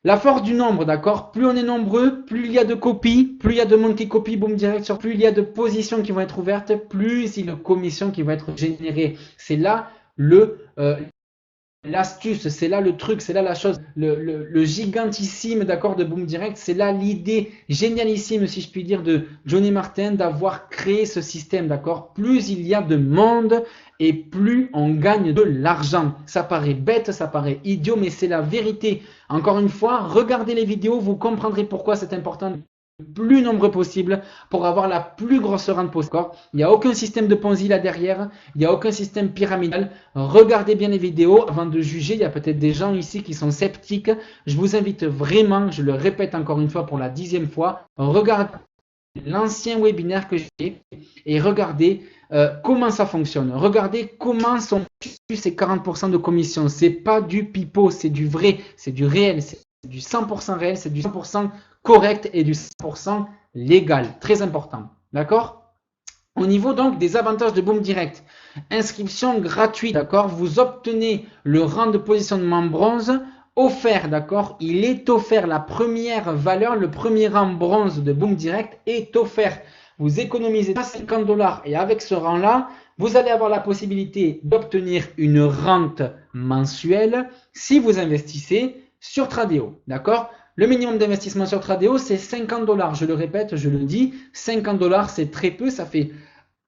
La force du nombre, d'accord? Plus on est nombreux, plus il y a de copies, plus il y a de monde qui copie Boom Direct, sur plus il y a de positions qui vont être ouvertes, plus il y a de commissions qui vont être générées. C'est là l'astuce, c'est là le truc, c'est là la chose, le gigantissime d'accord de Boom Direct, c'est là l'idée génialissime, si je puis dire, de Johnny Martin d'avoir créé ce système, d'accord. Plus il y a de monde et plus on gagne de l'argent. Ça paraît bête, ça paraît idiot, mais c'est la vérité. Encore une fois, regardez les vidéos, vous comprendrez pourquoi c'est important plus nombreux possible pour avoir la plus grosse rente possible. Il n'y a aucun système de Ponzi là derrière, il n'y a aucun système pyramidal. Regardez bien les vidéos avant de juger. Il y a peut-être des gens ici qui sont sceptiques. Je vous invite vraiment, je le répète encore une fois pour la 10e fois, regardez l'ancien webinaire que j'ai fait et regardez comment ça fonctionne. Regardez comment sont perçus ces 40% de commission. C'est pas du pipeau, c'est du vrai, c'est du réel, c'est du 100% réel, c'est du 100% correct et du 100% légal. Très important. D'accord? Au niveau donc des avantages de Boom Direct, inscription gratuite, d'accord? Vous obtenez le rang de positionnement bronze offert, d'accord? Il est offert, la première valeur, le premier rang bronze de Boom Direct est offert. Vous économisez 50 dollars et avec ce rang-là, vous allez avoir la possibilité d'obtenir une rente mensuelle si vous investissez sur Tradeo, d'accord? Le minimum d'investissement sur Tradeo, c'est 50 dollars. Je le répète, je le dis, 50 dollars, c'est très peu. Ça fait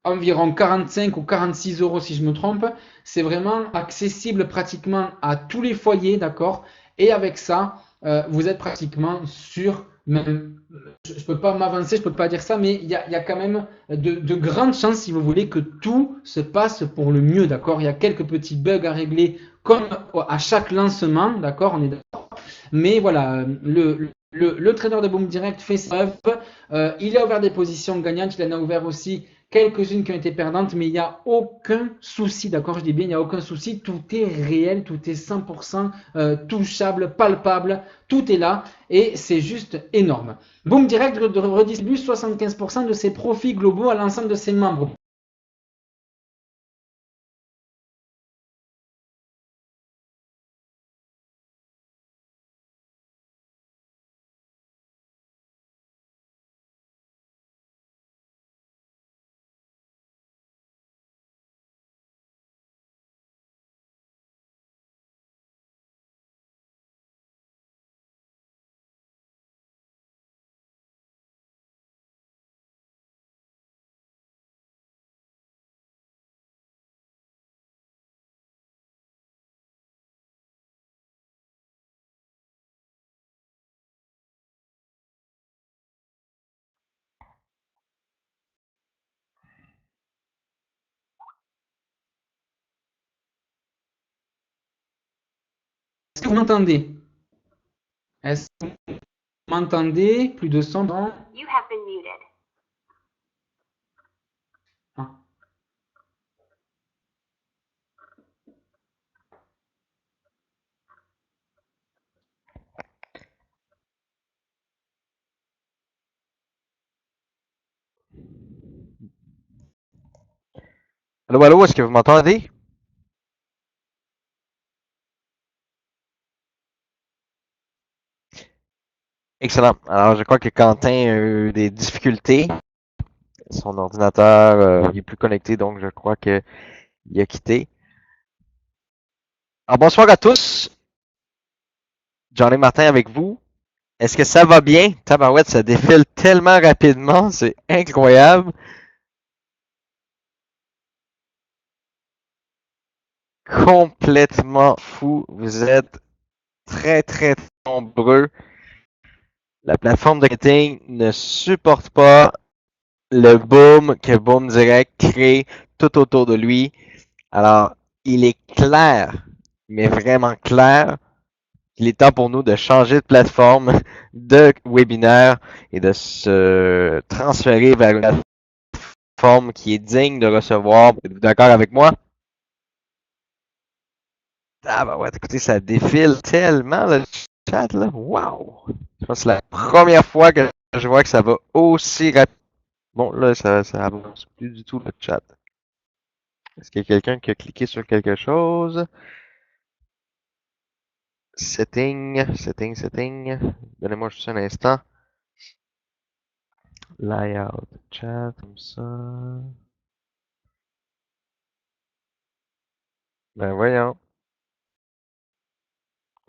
environ 45 ou 46 euros si je me trompe. C'est vraiment accessible pratiquement à tous les foyers, d'accord? Et avec ça, vous êtes pratiquement sur, même, je ne peux pas m'avancer, je ne peux pas dire ça, mais il y a quand même de grandes chances, si vous voulez, que tout se passe pour le mieux, d'accord? Il y a quelques petits bugs à régler, comme à chaque lancement, d'accord? On est d'accord. Mais voilà, le trader de Boom Direct fait sa œuvre. Il a ouvert des positions gagnantes, il en a ouvert aussi quelques-unes qui ont été perdantes, mais il n'y a aucun souci, d'accord? Je dis bien, il n'y a aucun souci, tout est réel, tout est 100% touchable, palpable, tout est là et c'est juste énorme. Boom Direct redistribue 75% de ses profits globaux à l'ensemble de ses membres. Est-ce que vous m'entendez? Est-ce que vous m'entendez? Plus de son. You have been muted. Ah. Allô, allô, est-ce que vous m'entendez? Excellent. Alors, je crois que Quentin a eu des difficultés. Son ordinateur il est plus connecté, donc je crois qu'il a quitté. Alors, bonsoir à tous. Johnny Martin avec vous. Est-ce que ça va bien? Tabarouette, ça défile tellement rapidement, c'est incroyable. Complètement fou. Vous êtes très, très nombreux. La plateforme de marketing ne supporte pas le boom que Boom Direct crée tout autour de lui. Alors, il est clair, mais vraiment clair, qu'il est temps pour nous de changer de plateforme de webinaire et de se transférer vers une plateforme qui est digne de recevoir. Êtes-vous d'accord avec moi? Ah bah ouais, écoutez, ça défile tellement le chat là. Wow! Je pense que c'est la première fois que je vois que ça va aussi rapide. Bon, là, ça avance plus du tout le chat. Est-ce qu'il y a quelqu'un qui a cliqué sur quelque chose? Setting. Donnez-moi juste un instant. Layout, chat, comme ça. Ben voyons.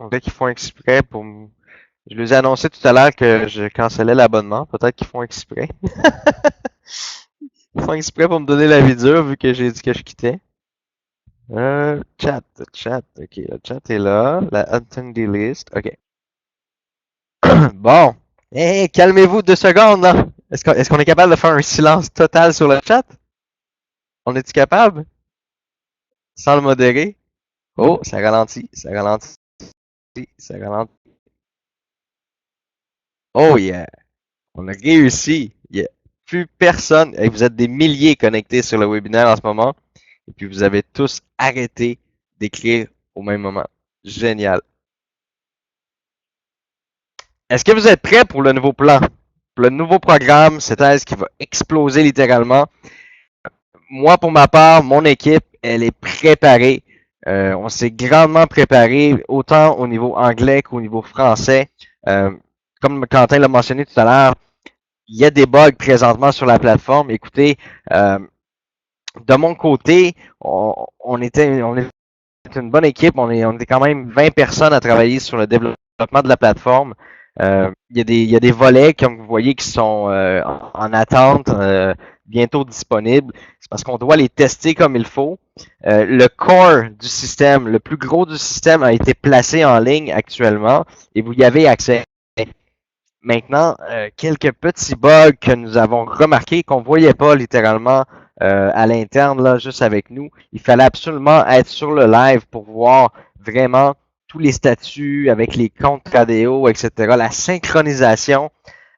On dirait qu'ils font exprès pour Je les ai annoncé tout à l'heure que je cancellais l'abonnement. Peut-être qu'ils font exprès. Ils font exprès pour me donner la vie dure vu que j'ai dit que je quittais. Chat. Ok, le chat est là. La attendee list. Ok. Bon. Hey, calmez-vous 2 secondes, là. Est-ce qu'on est capable de faire un silence total sur le chat? On est-tu capable? Sans le modérer? Oh, ça ralentit, ça ralentit, ça ralentit. Oh yeah! On a réussi! Il n'y a plus personne. Et vous êtes des milliers connectés sur le webinaire en ce moment. Et puis vous avez tous arrêté d'écrire au même moment. Génial. Est-ce que vous êtes prêts pour le nouveau plan? Pour le nouveau programme, c'est-à-dire qui va exploser littéralement. Moi, pour ma part, mon équipe, elle est préparée. On s'est grandement préparé, autant au niveau anglais qu'au niveau français. Comme Quentin l'a mentionné tout à l'heure, il y a des bugs présentement sur la plateforme. Écoutez, de mon côté, on était une bonne équipe. On était quand même 20 personnes à travailler sur le développement de la plateforme. Il y a des volets, comme vous voyez, qui sont en attente, bientôt disponibles. C'est parce qu'on doit les tester comme il faut. Le core du système, le plus gros du système, a été placé en ligne actuellement et vous y avez accès. Maintenant, quelques petits bugs que nous avons remarqués, qu'on ne voyait pas littéralement à l'interne, là, juste avec nous. Il fallait absolument être sur le live pour voir vraiment tous les statuts avec les comptes Tradeo, etc., la synchronisation.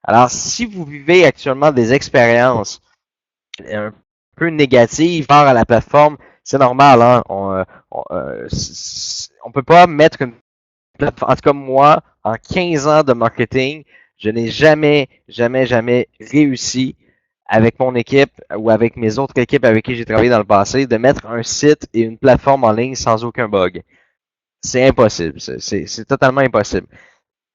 Alors, si vous vivez actuellement des expériences un peu négatives par à la plateforme, c'est normal, hein? On peut pas mettre une plateforme, en tout cas moi, en 15 ans de marketing, je n'ai jamais réussi avec mon équipe ou avec mes autres équipes avec qui j'ai travaillé dans le passé de mettre un site et une plateforme en ligne sans aucun bug. C'est impossible. C'est totalement impossible.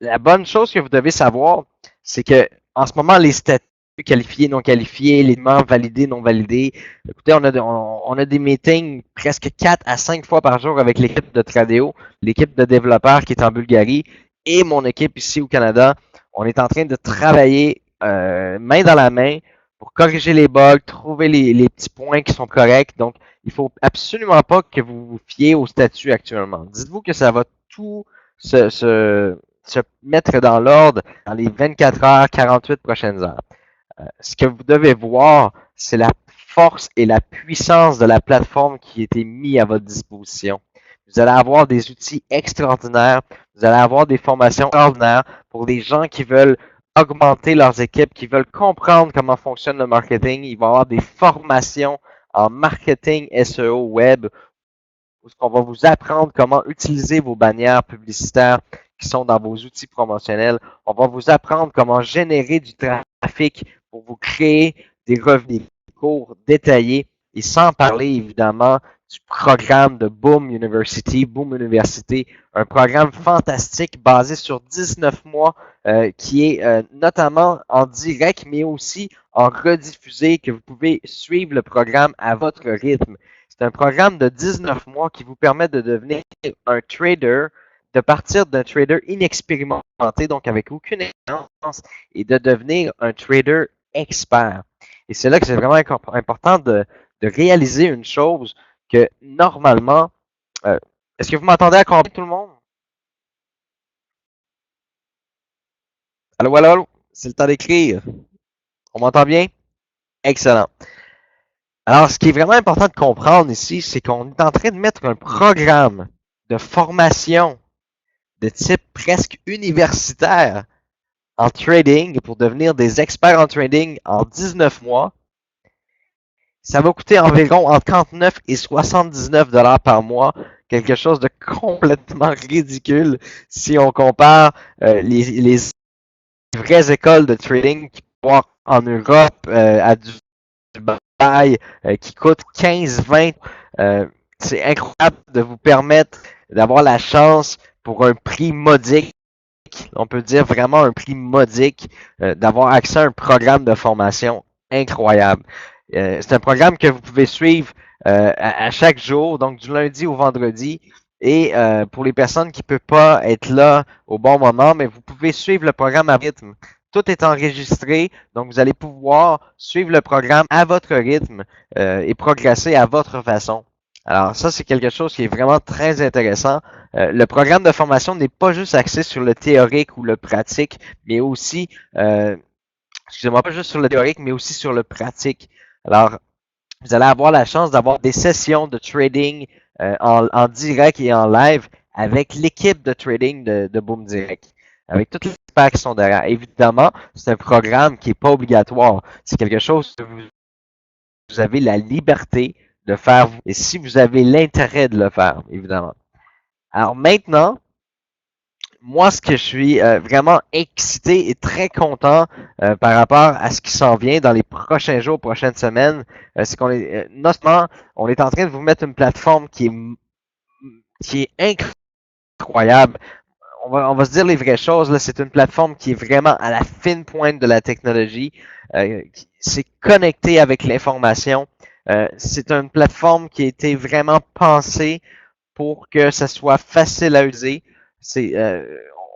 La bonne chose que vous devez savoir, c'est que en ce moment, les statuts qualifiés, non qualifiés, les membres validés, non validés, écoutez, on a des meetings presque 4 à 5 fois par jour avec l'équipe de Tradeo, l'équipe de développeurs qui est en Bulgarie et mon équipe ici au Canada. On est en train de travailler main dans la main pour corriger les bugs, trouver les petits points qui sont corrects. Donc, il faut absolument pas que vous vous fiez au statut actuellement. Dites-vous que ça va tout se mettre dans l'ordre dans les 24 heures, 48 prochaines heures. Ce que vous devez voir, c'est la force et la puissance de la plateforme qui a été mise à votre disposition. Vous allez avoir des outils extraordinaires, vous allez avoir des formations extraordinaires pour des gens qui veulent augmenter leurs équipes, qui veulent comprendre comment fonctionne le marketing. Il va y avoir des formations en marketing SEO web où on va vous apprendre comment utiliser vos bannières publicitaires qui sont dans vos outils promotionnels. On va vous apprendre comment générer du trafic pour vous créer des revenus courts, détaillés, et sans parler évidemment du programme de Boom University, un programme fantastique basé sur 19 mois qui est notamment en direct, mais aussi en rediffusé, que vous pouvez suivre le programme à votre rythme. C'est un programme de 19 mois qui vous permet de devenir un trader, de partir d'un trader inexpérimenté, donc avec aucune expérience, et de devenir un trader expert. Et c'est là que c'est vraiment important de réaliser une chose que normalement, est-ce que vous m'entendez à combien tout le monde? Allô, allô, allô? C'est le temps d'écrire. On m'entend bien? Excellent. Alors, ce qui est vraiment important de comprendre ici, c'est qu'on est en train de mettre un programme de formation de type presque universitaire en trading pour devenir des experts en trading en 19 mois. Ça va coûter environ entre 49 et 79 dollars par mois, quelque chose de complètement ridicule si on compare les vraies écoles de trading qui peuvent avoir en Europe à Dubaï qui coûtent 15-20. C'est incroyable de vous permettre d'avoir la chance pour un prix modique, on peut dire vraiment un prix modique, d'avoir accès à un programme de formation incroyable. C'est un programme que vous pouvez suivre à chaque jour, donc du lundi au vendredi. Et pour les personnes qui ne peuvent pas être là au bon moment, mais vous pouvez suivre le programme à rythme. Tout est enregistré, donc vous allez pouvoir suivre le programme à votre rythme et progresser à votre façon. Alors ça, c'est quelque chose qui est vraiment très intéressant. Le programme de formation n'est pas juste axé sur le théorique ou le pratique, mais aussi, excusez-moi, pas juste sur le théorique, mais aussi sur le pratique. Alors, vous allez avoir la chance d'avoir des sessions de trading en direct et en live avec l'équipe de trading de Boom Direct, avec toutes les experts qui sont derrière. Évidemment, c'est un programme qui n'est pas obligatoire. C'est quelque chose que vous avez la liberté de faire et si vous avez l'intérêt de le faire, évidemment. Alors maintenant, moi, ce que je suis vraiment excité et très content par rapport à ce qui s'en vient dans les prochains jours, prochaines semaines, c'est qu'on est, notamment, on est en train de vous mettre une plateforme qui est incroyable. On va se dire les vraies choses. Là, c'est une plateforme qui est vraiment à la fine pointe de la technologie. C'est connecté avec l'information. C'est une plateforme qui a été vraiment pensée pour que ça soit facile à user. C'est,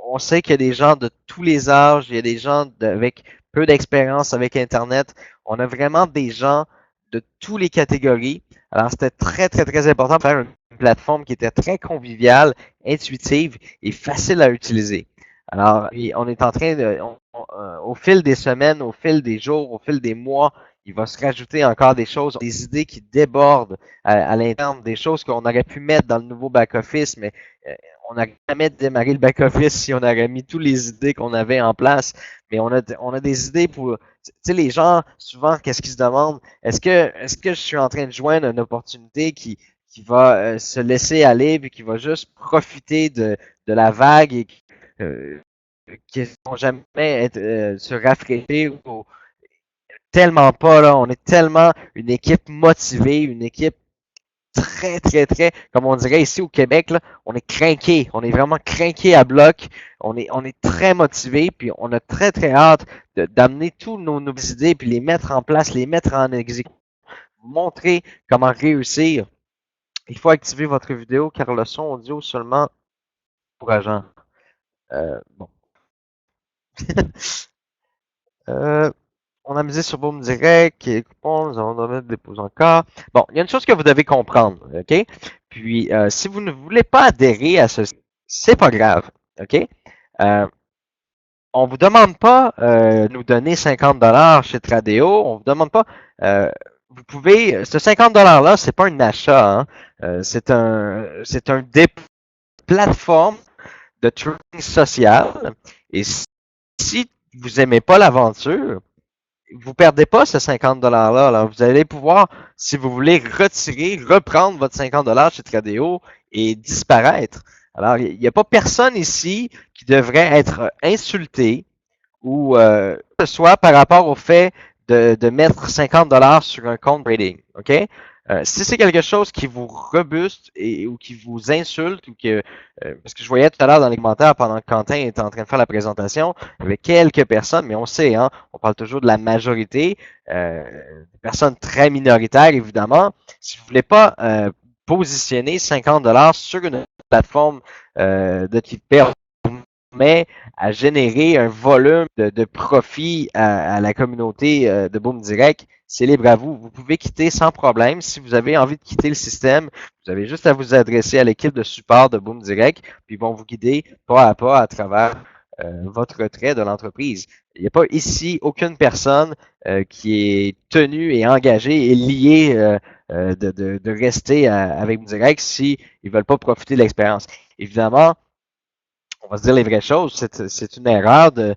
on sait qu'il y a des gens de tous les âges, il y a des gens avec peu d'expérience avec Internet. On a vraiment des gens de toutes les catégories. Alors, c'était très, très, très important de faire une plateforme qui était très conviviale, intuitive et facile à utiliser. Alors, on est en train de, au fil des semaines, au fil des jours, au fil des mois, il va se rajouter encore des choses, des idées qui débordent à l'interne, des choses qu'on aurait pu mettre dans le nouveau back-office, mais on n'aurait jamais démarré le back-office si on aurait mis toutes les idées qu'on avait en place. Mais on a des idées pour. Tu sais, les gens, souvent, qu'est-ce qu'ils se demandent? Est-ce que je suis en train de joindre une opportunité qui va se laisser aller puis qui va juste profiter de la vague et qui ne vont jamais être, se rafraîchir ou, tellement pas, là. On est tellement une équipe motivée, une équipe très, très, très, comme on dirait ici au Québec, là, on est craqué. On est vraiment craqué à bloc. On est très motivé, puis on a très, très hâte d'amener tous nos idées, puis les mettre en place, les mettre en exécution, vous montrer comment réussir. Il faut activer votre vidéo car le son audio seulement encourageant. Bon. euh, on a misé sur Boom Direct, et coupons, nous allons donner des dépôts encore. Bon, il y a une chose que vous devez comprendre, OK? Puis, si vous ne voulez pas adhérer à ce, c'est pas grave, OK? On vous demande pas de nous donner 50$ chez Tradeo, on vous demande pas, vous pouvez, ce 50$-là, c'est pas un achat, hein? C'est un dépôt plateforme de trading social. Et si vous aimez pas l'aventure, vous perdez pas ce 50$-là. Alors, vous allez pouvoir, si vous voulez, retirer, reprendre votre 50$ chez Tradeo et disparaître. Alors, il n'y a pas personne ici qui devrait être insulté ou que ce soit par rapport au fait de mettre 50$ sur un compte trading. OK? Si c'est quelque chose qui vous rebuste ou qui vous insulte ou que parce que je voyais tout à l'heure dans les commentaires pendant que Quentin était en train de faire la présentation, il y avait quelques personnes, mais on sait, hein, on parle toujours de la majorité, des personnes très minoritaires évidemment. Si vous voulez pas positionner 50$ sur une plateforme de type permet à générer un volume de profit à la communauté de Boom Direct, c'est libre à vous. Vous pouvez quitter sans problème. Si vous avez envie de quitter le système, vous avez juste à vous adresser à l'équipe de support de Boom Direct, puis ils vont vous guider pas à pas à travers votre retrait de l'entreprise. Il n'y a pas ici aucune personne qui est tenue et engagée et liée de rester avec Boom Direct si ils veulent pas profiter de l'expérience. Évidemment, on va se dire les vraies choses, c'est une erreur de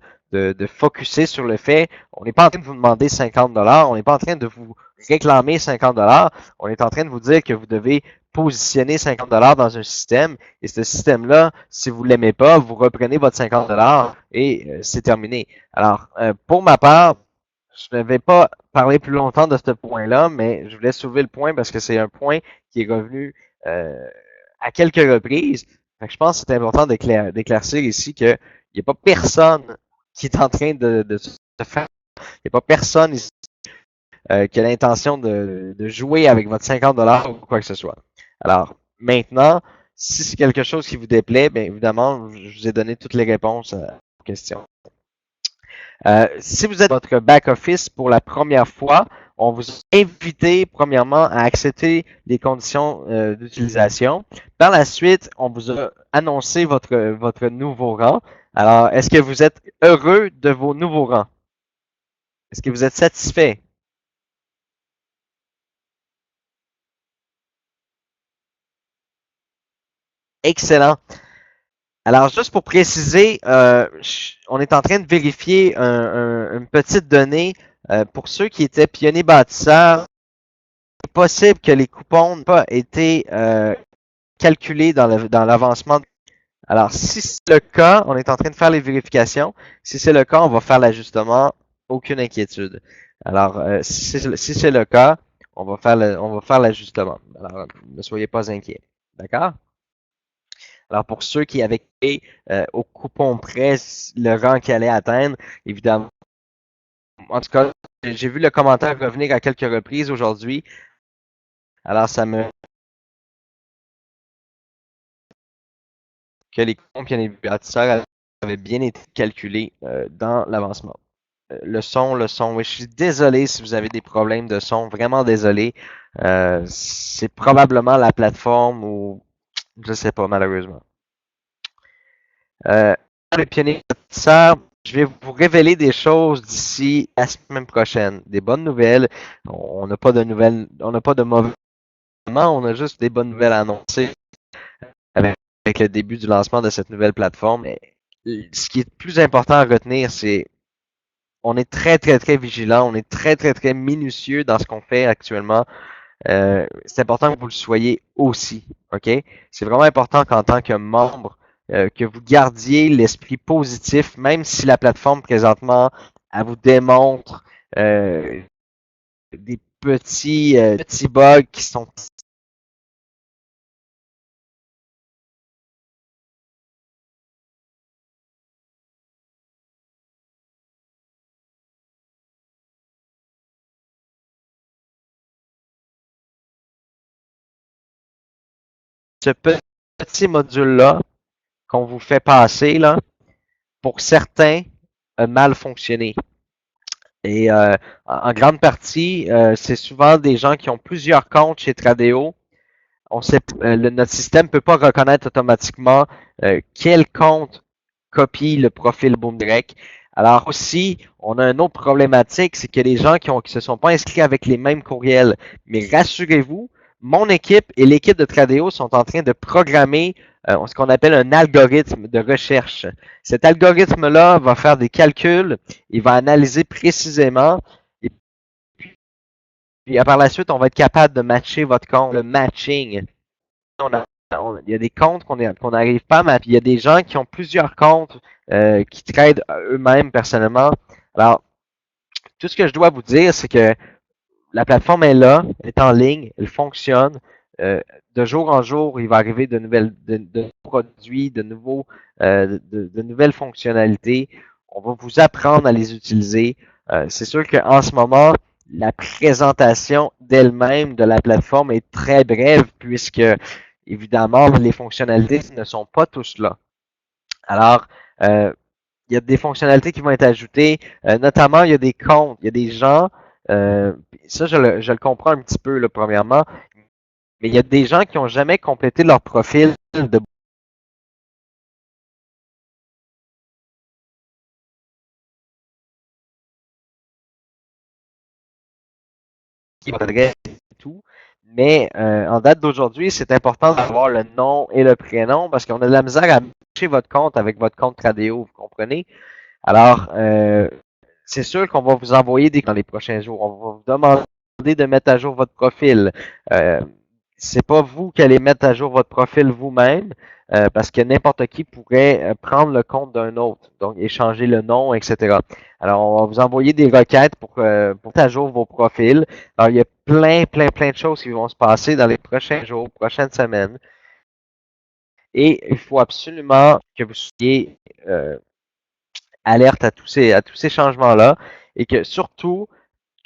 focuser sur le fait, on n'est pas en train de vous demander 50$, on n'est pas en train de vous réclamer 50$, on est en train de vous dire que vous devez positionner 50$ dans un système, et ce système-là, si vous ne l'aimez pas, vous reprenez votre 50$ et c'est terminé. Alors, pour ma part, je ne vais pas parler plus longtemps de ce point-là, mais je voulais soulever le point parce que c'est un point qui est revenu à quelques reprises. Fait que je pense que c'est important d'éclaircir ici qu'il n'y a pas personne qui est en train de se faire. Il n'y a pas personne ici qui a l'intention de jouer avec votre 50$ ou quoi que ce soit. Alors, maintenant, Si c'est quelque chose qui vous déplaît, bien évidemment, je vous ai donné toutes les réponses à vos questions. Si vous êtes votre back-office pour la première fois, on vous invite premièrement à accepter les conditions d'utilisation. Par la suite, on vous a annoncé votre nouveau rang. Alors, est-ce que vous êtes heureux de vos nouveaux rangs? Est-ce que vous êtes satisfait? Excellent. Alors, juste pour préciser, on est en train de vérifier une petite donnée pour ceux qui étaient pionniers bâtisseurs. C'est possible que les coupons n'aient pas été calculés dans l'avancement. Alors, si c'est le cas, on est en train de faire les vérifications. Si c'est le cas, on va faire l'ajustement. Aucune inquiétude. Alors, si c'est le cas, on va faire l'ajustement. Alors, ne soyez pas inquiets. D'accord? Alors, pour ceux qui avaient créé au coupon près le rang qu'ils allaient atteindre, évidemment, en tout cas, j'ai vu le commentaire revenir à quelques reprises aujourd'hui. Alors, ça me que les coupons et les bâtisseurs avaient bien été calculés dans l'avancement. Le son, oui, je suis désolé si vous avez des problèmes de son, vraiment désolé. C'est probablement la plateforme ou je sais pas, malheureusement. Les pionniers bâtisseurs, je vais vous révéler des choses d'ici la semaine prochaine. Des bonnes nouvelles. On n'a pas de nouvelles, on n'a pas de mauvais moments, on a juste des bonnes nouvelles à annoncer avec le début du lancement de cette nouvelle plateforme. Mais ce qui est plus important à retenir, c'est on est très, très, très vigilant, on est très, très, très minutieux dans ce qu'on fait actuellement. C'est important que vous le soyez aussi, OK? C'est vraiment important qu'en tant que membre, que vous gardiez l'esprit positif, même si la plateforme présentement, elle vous démontre des petits bugs qui sont ce petit module-là qu'on vous fait passer, là, pour certains, a mal fonctionné. Et en grande partie, c'est souvent des gens qui ont plusieurs comptes chez Tradeo. On sait, notre système ne peut pas reconnaître automatiquement quel compte copie le profil Boom Direct. Alors aussi, on a une autre problématique, c'est que les gens qui se sont pas inscrits avec les mêmes courriels. Mais rassurez-vous, mon équipe et l'équipe de Tradeo sont en train de programmer ce qu'on appelle un algorithme de recherche. Cet algorithme-là va faire des calculs, il va analyser précisément, et puis par la suite, on va être capable de matcher votre compte, le matching. Il y a des comptes qu'on n'arrive pas à mapper. Il y a des gens qui ont plusieurs comptes qui tradent eux-mêmes personnellement. Alors, tout ce que je dois vous dire, c'est que la plateforme est là, est en ligne, elle fonctionne. De jour en jour, il va arriver de nouveaux produits, de nouvelles fonctionnalités. On va vous apprendre à les utiliser. C'est sûr qu'en ce moment, la présentation d'elle-même de la plateforme est très brève puisque, évidemment, les fonctionnalités ne sont pas tous là. Alors, il y a des fonctionnalités qui vont être ajoutées, notamment il y a des comptes, il y a des gens, ça je le comprends un petit peu là, premièrement, mais il y a des gens qui n'ont jamais complété leur profil de adresse et tout. Mais en date d'aujourd'hui, c'est important d'avoir le nom et le prénom parce qu'on a de la misère à matcher votre compte avec votre compte Tradeo, vous comprenez? Alors, c'est sûr qu'on va vous envoyer dans les prochains jours. On va vous demander de mettre à jour votre profil. C'est pas vous qui allez mettre à jour votre profil vous-même, parce que n'importe qui pourrait prendre le compte d'un autre, donc échanger le nom, etc. Alors, on va vous envoyer des requêtes pour mettre à jour vos profils. Alors, il y a plein de choses qui vont se passer dans les prochains jours, prochaines semaines. Et il faut absolument que vous soyez alerte à tous ces changements-là et que surtout,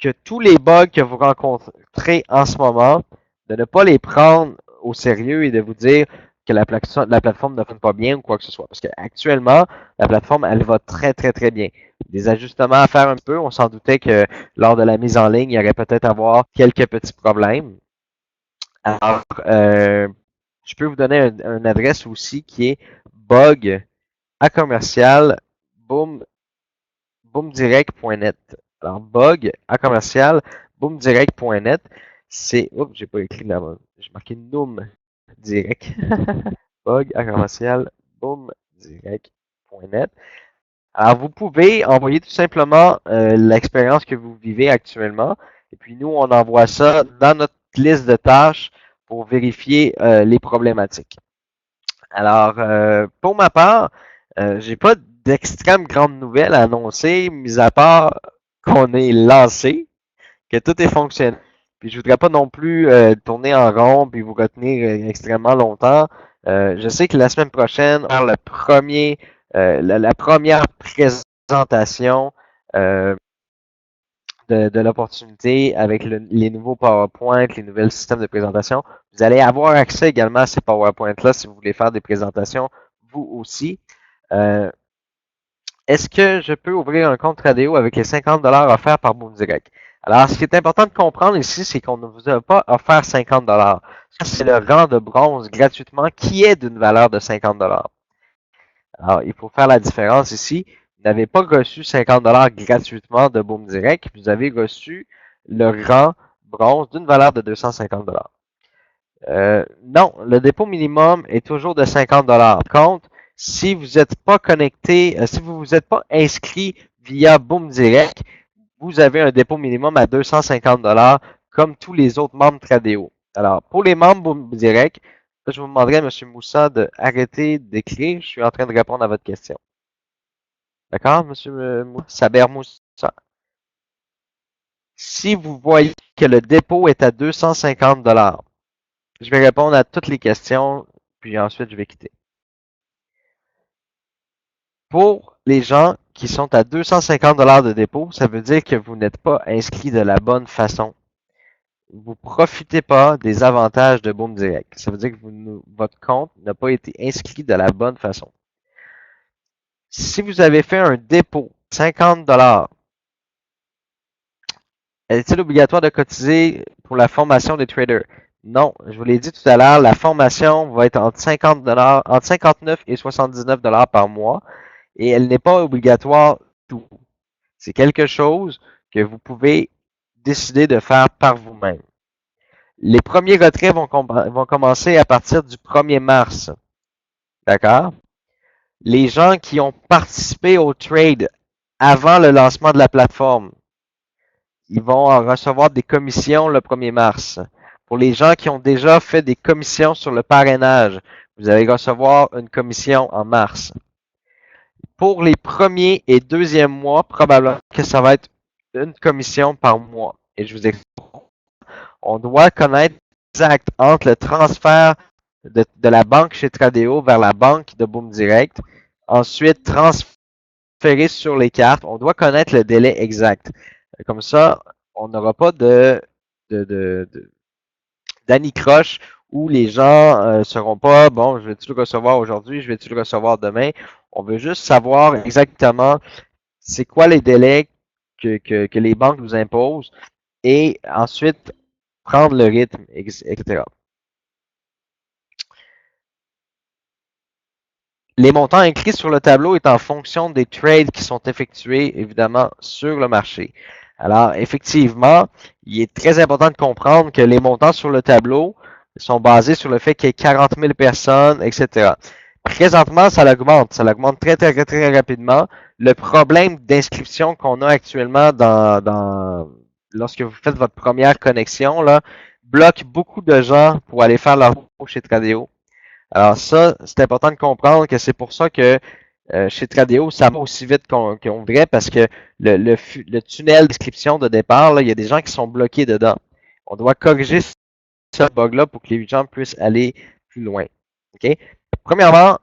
que tous les bugs que vous rencontrez en ce moment, de ne pas les prendre au sérieux et de vous dire que la plateforme ne fonctionne pas bien ou quoi que ce soit. Parce qu'actuellement, la plateforme, elle va très, très, très bien. Des ajustements à faire un peu. On s'en doutait que lors de la mise en ligne, il y aurait peut-être avoir quelques petits problèmes. Alors, je peux vous donner une adresse aussi qui est bug à commercial boomdirect.net. Alors, bug à commercial boomdirect.net, c'est, oups, j'ai pas écrit là-bas, j'ai marqué Noom direct. Bug à commercial boomdirect.net. Alors, vous pouvez envoyer tout simplement l'expérience que vous vivez actuellement. Et puis, nous, on envoie ça dans notre liste de tâches pour vérifier les problématiques. Alors, pour ma part, j'ai pas d'extrême grande nouvelle à annoncer, mis à part qu'on est lancé, que tout est fonctionnel. Puis je voudrais pas non plus tourner en rond puis vous retenir extrêmement longtemps. Je sais que la semaine prochaine, on va faire la première présentation euh, de l'opportunité avec les nouveaux PowerPoint, les nouveaux systèmes de présentation. Vous allez avoir accès également à ces PowerPoint-là si vous voulez faire des présentations vous aussi. Est-ce que je peux ouvrir un compte Tradeo avec les 50 offerts par BoomDirect? Alors, ce qui est important de comprendre ici, c'est qu'on ne vous a pas offert 50 Ça, c'est le rang de bronze gratuitement qui est d'une valeur de 50 Alors, il faut faire la différence ici. Vous n'avez pas reçu 50 gratuitement de BoomDirect. Vous avez reçu le rang bronze d'une valeur de 250 non, le dépôt minimum est toujours de 50 Par contre, si vous n'êtes pas connecté, si vous vous êtes pas inscrit via BoomDirect, vous avez un dépôt minimum à 250 comme tous les autres membres Tradeo. Alors, pour les membres BoomDirect, je vous demanderai à M. Moussa d'arrêter d'écrire. Je suis en train de répondre à votre question. D'accord, M. Saber Moussa? Si vous voyez que le dépôt est à 250 je vais répondre à toutes les questions, puis ensuite je vais quitter. Pour les gens qui sont à 250 de dépôt, ça veut dire que vous n'êtes pas inscrit de la bonne façon. Vous ne profitez pas des avantages de BoomDirect. Ça veut dire que votre compte n'a pas été inscrit de la bonne façon. Si vous avez fait un dépôt 50 est-il obligatoire de cotiser pour la formation des traders? Non, je vous l'ai dit tout à l'heure, la formation va être entre 50 entre 59 et 79 par mois et elle n'est pas obligatoire tout. C'est quelque chose que vous pouvez décider de faire par vous-même. Les premiers retraits vont commencer à partir du 1er mars. D'accord? Les gens qui ont participé au trade avant le lancement de la plateforme, ils vont en recevoir des commissions le 1er mars. Pour les gens qui ont déjà fait des commissions sur le parrainage, vous allez recevoir une commission en mars. Pour les premiers et deuxièmes mois, probablement que ça va être une commission par mois. Et je vous explique. On doit connaître exact entre le transfert de la banque chez Tradeo vers la banque de BoomDirect, ensuite transférer sur les cartes. On doit connaître le délai exact. Comme ça, on n'aura pas d'anicroche où les gens seront pas, bon, je vais-tu le recevoir aujourd'hui, je vais-tu le recevoir demain. On veut juste savoir exactement c'est quoi les délais que les banques nous imposent et ensuite prendre le rythme, etc. Les montants inscrits sur le tableau est en fonction des trades qui sont effectués, évidemment, sur le marché. Alors, effectivement, il est très important de comprendre que les montants sur le tableau sont basés sur le fait qu'il y ait 40 000 personnes, etc. Présentement, ça l'augmente très, très, très, très rapidement. Le problème d'inscription qu'on a actuellement lorsque vous faites votre première connexion, là, bloque beaucoup de gens pour aller faire leur cours chez Tradeo. Alors ça, c'est important de comprendre que c'est pour ça que chez Tradeo, ça va aussi vite qu'on voudrait parce que le tunnel d'inscription de départ, là, il y a des gens qui sont bloqués dedans. On doit corriger ce bug-là pour que les gens puissent aller plus loin. OK? Premièrement,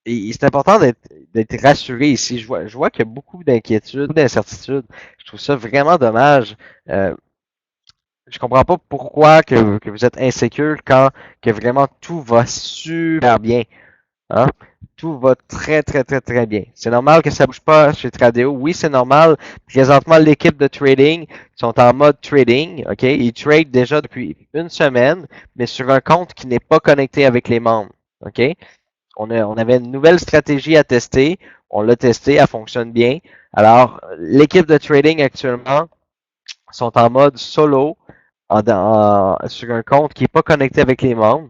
c'est important d'être rassuré ici. Je vois qu'il y a beaucoup d'inquiétudes, d'incertitudes. Je trouve ça vraiment dommage. je comprends pas pourquoi que vous êtes insécure quand que vraiment tout va super bien. Hein? Tout va très, très, très, très bien. C'est normal que ça bouge pas chez Tradeo. Oui, c'est normal. Présentement, l'équipe de trading sont en mode trading. OK? Ils tradent déjà depuis une semaine, mais sur un compte qui n'est pas connecté avec les membres. OK? On avait une nouvelle stratégie à tester. On l'a testé, elle fonctionne bien. Alors, l'équipe de trading actuellement sont en mode solo sur un compte qui n'est pas connecté avec les membres.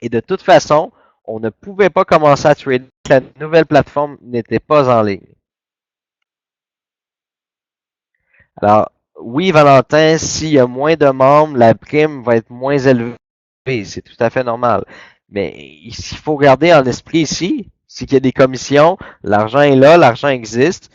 Et de toute façon, on ne pouvait pas commencer à trader. La nouvelle plateforme n'était pas en ligne. Alors, oui, Valentin, s'il y a moins de membres, la prime va être moins élevée. C'est tout à fait normal. Mais il faut garder en esprit ici, c'est qu'il y a des commissions, l'argent est là, l'argent existe.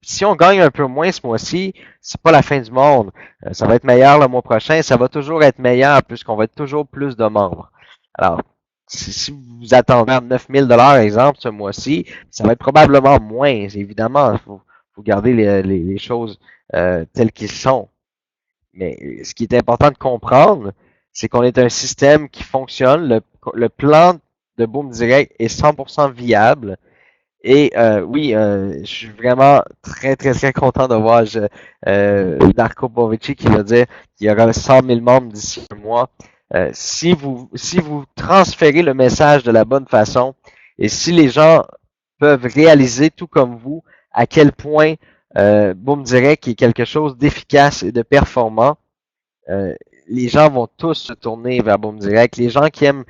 Si on gagne un peu moins ce mois-ci, c'est pas la fin du monde. Ça va être meilleur le mois prochain, ça va toujours être meilleur puisqu'on va être toujours plus de membres. Alors, si vous attendez 9000 $ exemple ce mois-ci, ça va être probablement moins. Évidemment, faut garder les choses tels qu'ils sont. Mais ce qui est important de comprendre, c'est qu'on est un système qui fonctionne. Le plan de Boom Direct est 100% viable. Et oui, je suis vraiment très, très, très content de voir Darko Bovici qui va dire qu'il y aura 100 000 membres d'ici un mois. Si vous transférez le message de la bonne façon et si les gens peuvent réaliser, tout comme vous, à quel point Boom Direct est quelque chose d'efficace et de performant, les gens vont tous se tourner vers Boom Direct. Les gens qui aiment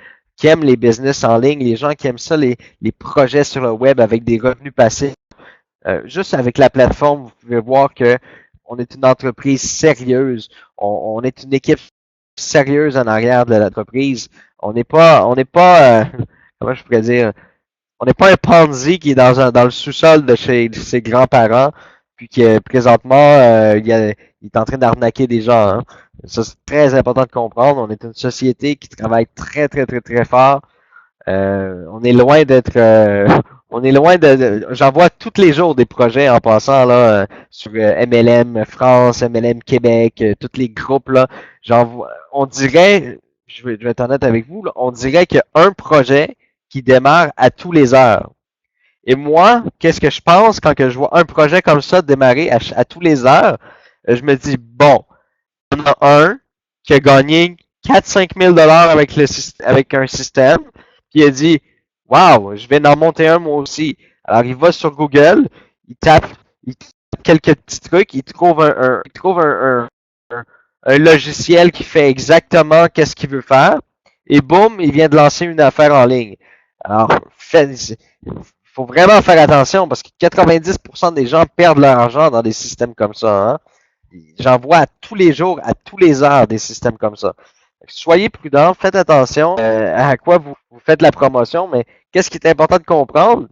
les business en ligne, les gens qui aiment ça, les projets sur le web avec des revenus passifs. Juste avec la plateforme, vous pouvez voir que on est une entreprise sérieuse. On est une équipe sérieuse en arrière de l'entreprise. On n'est pas, comment je pourrais dire, on n'est pas un Ponzi qui est dans le sous-sol de chez ses grands-parents, puis qui présentement il est en train d'arnaquer des gens. Hein. Ça, c'est très important de comprendre. On est une société qui travaille très, très, très, très fort. On est loin d'être on est loin j'en vois tous les jours des projets en passant là sur MLM France, MLM Québec, tous les groupes là. J'en vois, on dirait, je vais être honnête avec vous, là, on dirait qu'il y a un projet qui démarre à tous les heures. Et moi, qu'est-ce que je pense quand que je vois un projet comme ça démarrer à tous les heures? Je me dis, bon, on a un qui a gagné 4-5 000 $ avec un système, puis il a dit, waouh, je vais en monter un moi aussi. Alors il va sur Google, il tape quelques petits trucs, il trouve un logiciel qui fait exactement qu'est-ce qu'il veut faire, et boum, il vient de lancer une affaire en ligne. Alors, faut vraiment faire attention parce que 90% des gens perdent leur argent dans des systèmes comme ça. Hein? J'en vois à tous les jours, à tous les heures des systèmes comme ça. Soyez prudents, faites attention à quoi vous faites la promotion, mais qu'est-ce qui est important de comprendre,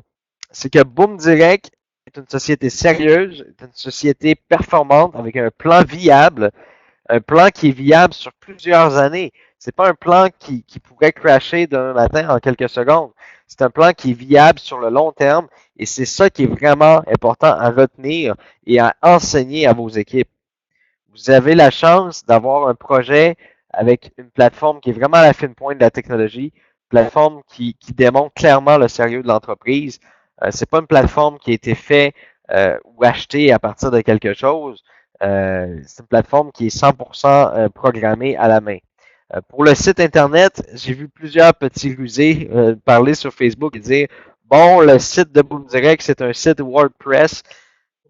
c'est que Boom Direct est une société sérieuse, est une société performante avec un plan viable, un plan qui est viable sur plusieurs années. C'est pas un plan qui pourrait crasher d'un matin en quelques secondes. C'est un plan qui est viable sur le long terme et c'est ça qui est vraiment important à retenir et à enseigner à vos équipes. Vous avez la chance d'avoir un projet avec une plateforme qui est vraiment à la fine pointe de la technologie, plateforme qui démontre clairement le sérieux de l'entreprise. C'est pas une plateforme qui a été faite ou achetée à partir de quelque chose. C'est une plateforme qui est 100% programmée à la main. Pour le site internet, j'ai vu plusieurs petits rusés parler sur Facebook et dire bon, le site de Boom Direct, c'est un site WordPress.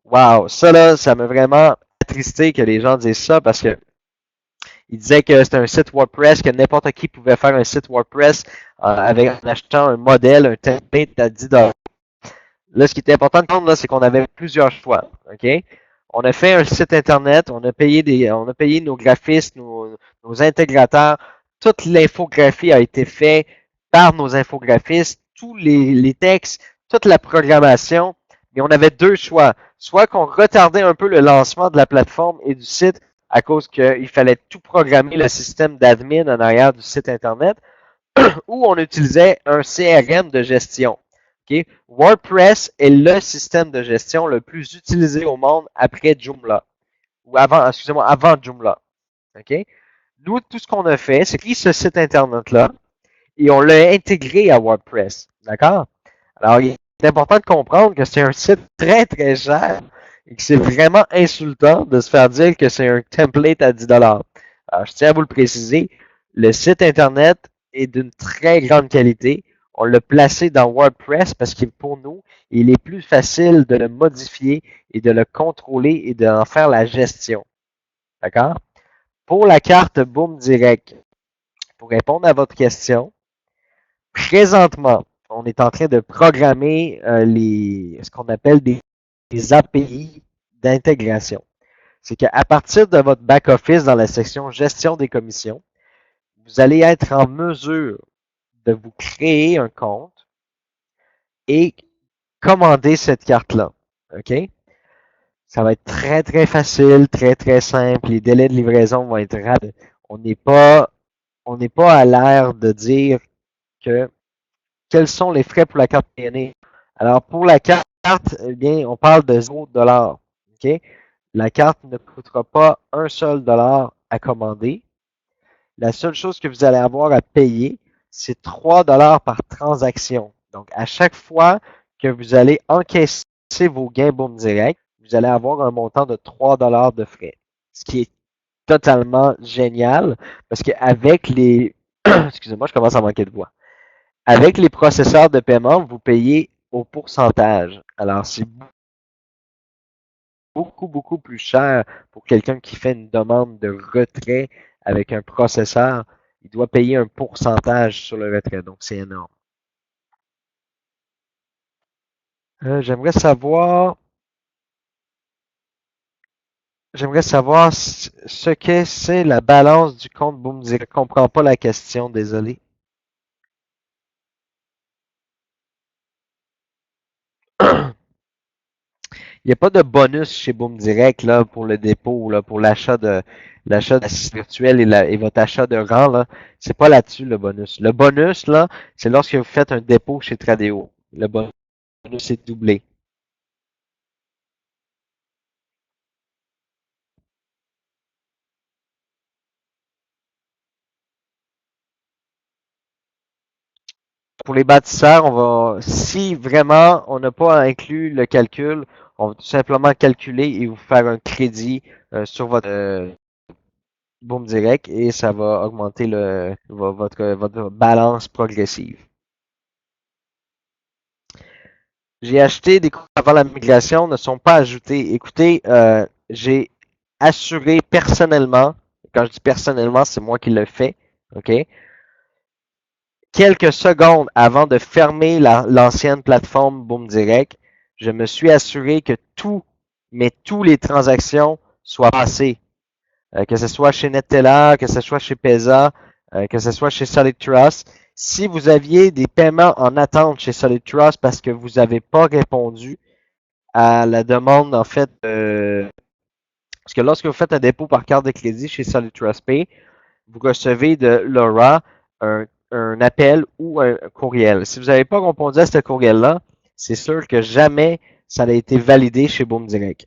Wow, ça là, ça m'a vraiment attristé que les gens disent ça parce que ils disaient que c'était un site WordPress, que n'importe qui pouvait faire un site WordPress avec en achetant un modèle, un template à 10 $. Là, ce qui était important de comprendre, c'est qu'on avait plusieurs choix. OK? On a fait un site internet, on a payé nos graphistes, nos intégrateurs. Toute l'infographie a été faite par nos infographistes, tous les textes, toute la programmation. Mais on avait deux choix. Soit qu'on retardait un peu le lancement de la plateforme et du site à cause qu'il fallait tout programmer le système d'admin en arrière du site internet, ou on utilisait un CRM de gestion. Okay? WordPress est le système de gestion le plus utilisé au monde après Joomla. Ou avant, excusez-moi, avant Joomla. OK? Nous, tout ce qu'on a fait, c'est pris ce site Internet-là et on l'a intégré à WordPress. D'accord? Alors, il est important de comprendre que c'est un site très, très cher et que c'est vraiment insultant de se faire dire que c'est un template à 10 $. Alors, je tiens à vous le préciser, le site Internet est d'une très grande qualité. On l'a placé dans WordPress parce que pour nous, il est plus facile de le modifier et de le contrôler et d'en faire la gestion. D'accord? Pour la carte Boom Direct, pour répondre à votre question, présentement, on est en train de programmer ce qu'on appelle des API d'intégration. C'est qu'à partir de votre back-office dans la section gestion des commissions, vous allez être en mesure de vous créer un compte et commander cette carte-là. OK? Ça va être très, très facile, très, très simple. Les délais de livraison vont être rapides. On n'est pas, on n'est pas à l'ère de dire que quels sont les frais pour la carte PNE. Alors, pour la carte, eh bien, on parle de 0 $. OK? La carte ne coûtera pas un seul dollar à commander. La seule chose que vous allez avoir à payer, c'est 3 $ par transaction. Donc, à chaque fois que vous allez encaisser vos gains Boom Direct, vous allez avoir un montant de 3 $ de frais. Ce qui est totalement génial parce qu'avec les... Excusez-moi, je commence à manquer de voix. Avec les processeurs de paiement, vous payez au pourcentage. Alors, c'est beaucoup, beaucoup plus cher pour quelqu'un qui fait une demande de retrait avec un processeur. Il doit payer un pourcentage sur le retrait, donc c'est énorme. J'aimerais savoir ce que c'est la balance du compte Boom Direct. Je ne comprends pas la question, désolé. Il n'y a pas de bonus chez Boom Direct là, pour le dépôt, là, pour l'achat d'assistant virtuel et votre achat de rang. Là. C'est pas là-dessus le bonus. Le bonus, là, c'est lorsque vous faites un dépôt chez Tradeo. Le bonus est doublé. Pour les bâtisseurs, si vraiment on n'a pas inclus le calcul, on va tout simplement calculer et vous faire un crédit sur votre Boom Direct et ça va augmenter votre balance progressive. J'ai acheté des cours avant la migration, ne sont pas ajoutés. Écoutez, j'ai assuré personnellement, quand je dis personnellement, c'est moi qui le fais, OK? Quelques secondes avant de fermer l'ancienne plateforme Boom Direct, je me suis assuré que tous les transactions soient passées. Que ce soit chez NetTeller, que ce soit chez Pesa, que ce soit chez Solid Trust. Si vous aviez des paiements en attente chez Solid Trust parce que vous n'avez pas répondu à la demande, en fait, parce que lorsque vous faites un dépôt par carte de crédit chez Solid Trust Pay, vous recevez de Laura un appel ou un courriel. Si vous n'avez pas répondu à ce courriel-là, c'est sûr que jamais ça n'a été validé chez Boom Direct.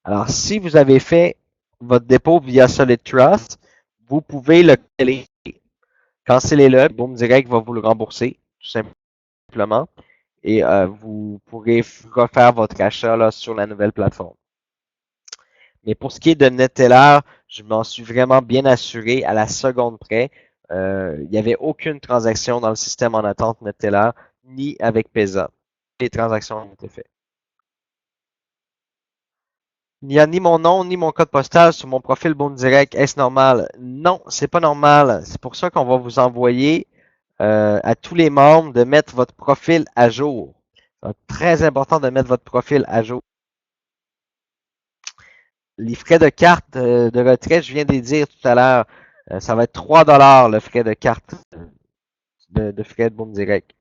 Alors, si vous avez fait votre dépôt via Solid Trust, vous pouvez le canceller. Cancellez-le, Boom Direct va vous le rembourser, tout simplement. Et vous pourrez refaire votre achat là, sur la nouvelle plateforme. Mais pour ce qui est de NetTeller, je m'en suis vraiment bien assuré à la seconde près. Il n'y avait aucune transaction dans le système en attente NetTeller, ni avec Pesa. Les transactions ont été faites. Il n'y a ni mon nom ni mon code postal sur mon profil Boom Direct. Est-ce normal? Non, c'est pas normal. C'est pour ça qu'on va vous envoyer à tous les membres de mettre votre profil à jour. C'est très important de mettre votre profil à jour. Les frais de carte de retrait, je viens de les dire tout à l'heure, ça va être 3 $ le frais de carte de frais de Boom Direct.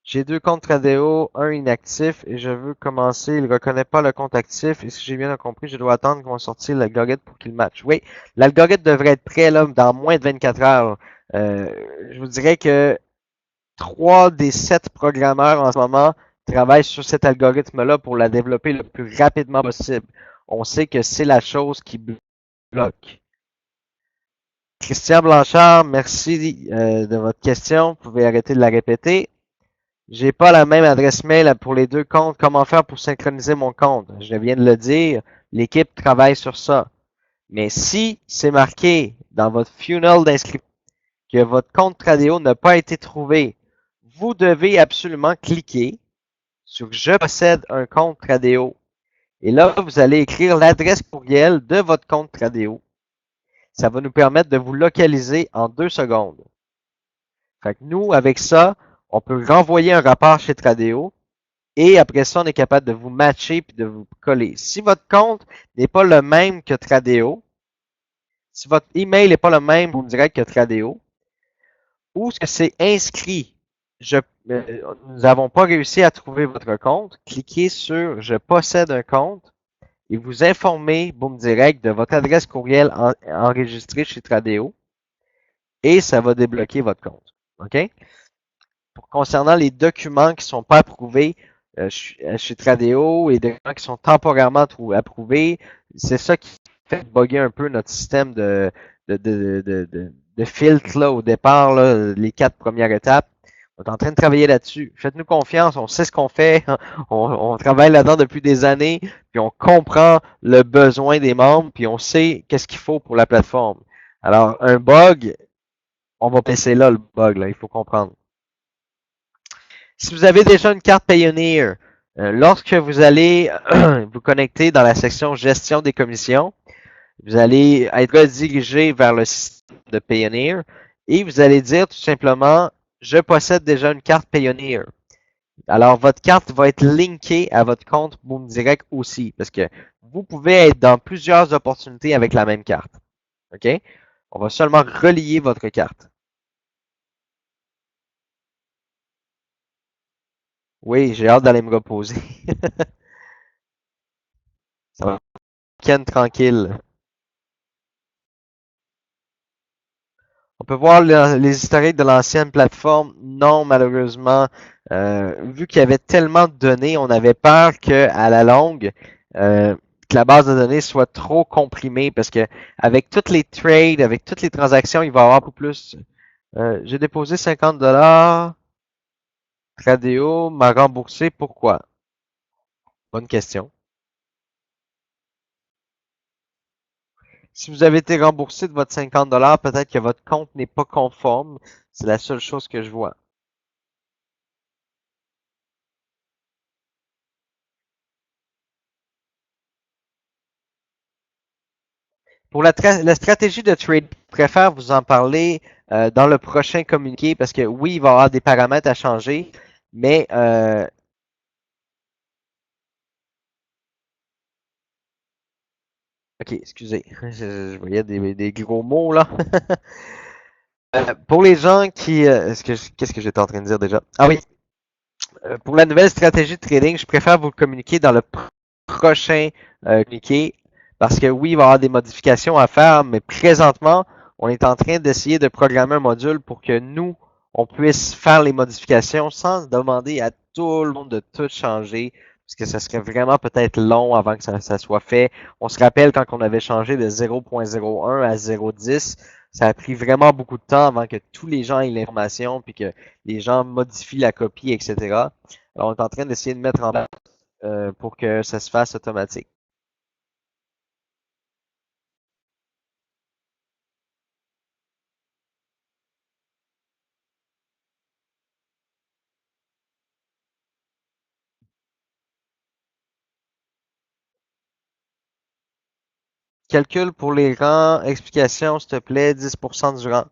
J'ai 2 comptes Tradeo, un inactif et je veux commencer. Il ne reconnaît pas le compte actif et si j'ai bien compris, je dois attendre qu'on sorte l'algorithme pour qu'il matche. Oui, l'algorithme devrait être prêt là, dans moins de 24 heures. Je vous dirais que 3 des 7 programmeurs en ce moment travaillent sur cet algorithme-là pour la développer le plus rapidement possible. on sait que c'est la chose qui bloque. Christian Blanchard, merci de votre question. Vous pouvez arrêter de la répéter. J'ai pas la même adresse mail pour les deux comptes. Comment faire pour synchroniser mon compte? Je viens de le dire. L'équipe travaille sur ça. Mais si c'est marqué dans votre funnel d'inscription que votre compte Tradeo n'a pas été trouvé, vous devez absolument cliquer sur Je possède un compte Tradeo. Et là, vous allez écrire l'adresse courriel de votre compte Tradeo. Ça va nous permettre de vous localiser en 2 secondes. Fait que nous, avec ça, on peut renvoyer un rapport chez Tradeo et après ça, on est capable de vous matcher puis de vous coller. Si votre compte n'est pas le même que Tradeo, si votre email n'est pas le même Boom Direct que Tradeo, ou ce que c'est inscrit, nous n'avons pas réussi à trouver votre compte, cliquez sur Je possède un compte et vous informez Boom Direct de votre adresse courriel enregistrée chez Tradeo et ça va débloquer votre compte. OK? Concernant les documents qui ne sont pas approuvés chez Tradeo et des documents qui sont temporairement approuvés, c'est ça qui fait bugger un peu notre système de filtre là, au départ, là, les 4 premières étapes. On est en train de travailler là-dessus. Faites-nous confiance, on sait ce qu'on fait, on travaille là-dedans depuis des années, puis on comprend le besoin des membres, puis on sait qu'est-ce qu'il faut pour la plateforme. Alors, un bug, on va passer là le bug, là, il faut comprendre. Si vous avez déjà une carte Payoneer, lorsque vous allez vous connecter dans la section Gestion des commissions, vous allez être redirigé vers le système de Payoneer et vous allez dire tout simplement « Je possède déjà une carte Payoneer ». Alors, votre carte va être linkée à votre compte Boom Direct aussi parce que vous pouvez être dans plusieurs opportunités avec la même carte. OK? On va seulement relier votre carte. Oui, j'ai hâte d'aller me reposer. Ça va. Ken tranquille. On peut voir les historiques de l'ancienne plateforme. Non, malheureusement, vu qu'il y avait tellement de données, on avait peur qu'à la longue, que la base de données soit trop comprimée parce que avec toutes les trades, avec toutes les transactions, il va y avoir beaucoup plus. J'ai déposé 50$. Tradeo m'a remboursé. Pourquoi? Bonne question. Si vous avez été remboursé de votre 50$, peut-être que votre compte n'est pas conforme. C'est la seule chose que je vois. Pour la stratégie de trade, je préfère vous en parler dans le prochain communiqué parce que oui, il va y avoir des paramètres à changer, mais ok, excusez, je voyais des gros mots là. Pour les gens qui, qu'est-ce que j'étais en train de dire déjà? Ah oui, pour la nouvelle stratégie de trading, je préfère vous le communiquer dans le prochain communiqué parce que oui, il va y avoir des modifications à faire, mais présentement, on est en train d'essayer de programmer un module pour que nous, on puisse faire les modifications sans demander à tout le monde de tout changer, parce que ça serait vraiment peut-être long avant que ça soit fait. On se rappelle quand on avait changé de 0.01 à 0.10, ça a pris vraiment beaucoup de temps avant que tous les gens aient l'information, puis que les gens modifient la copie, etc. Alors, on est en train d'essayer de mettre en place pour que ça se fasse automatique. Calcul pour les rangs, explication, s'il te plaît, 10% du rang.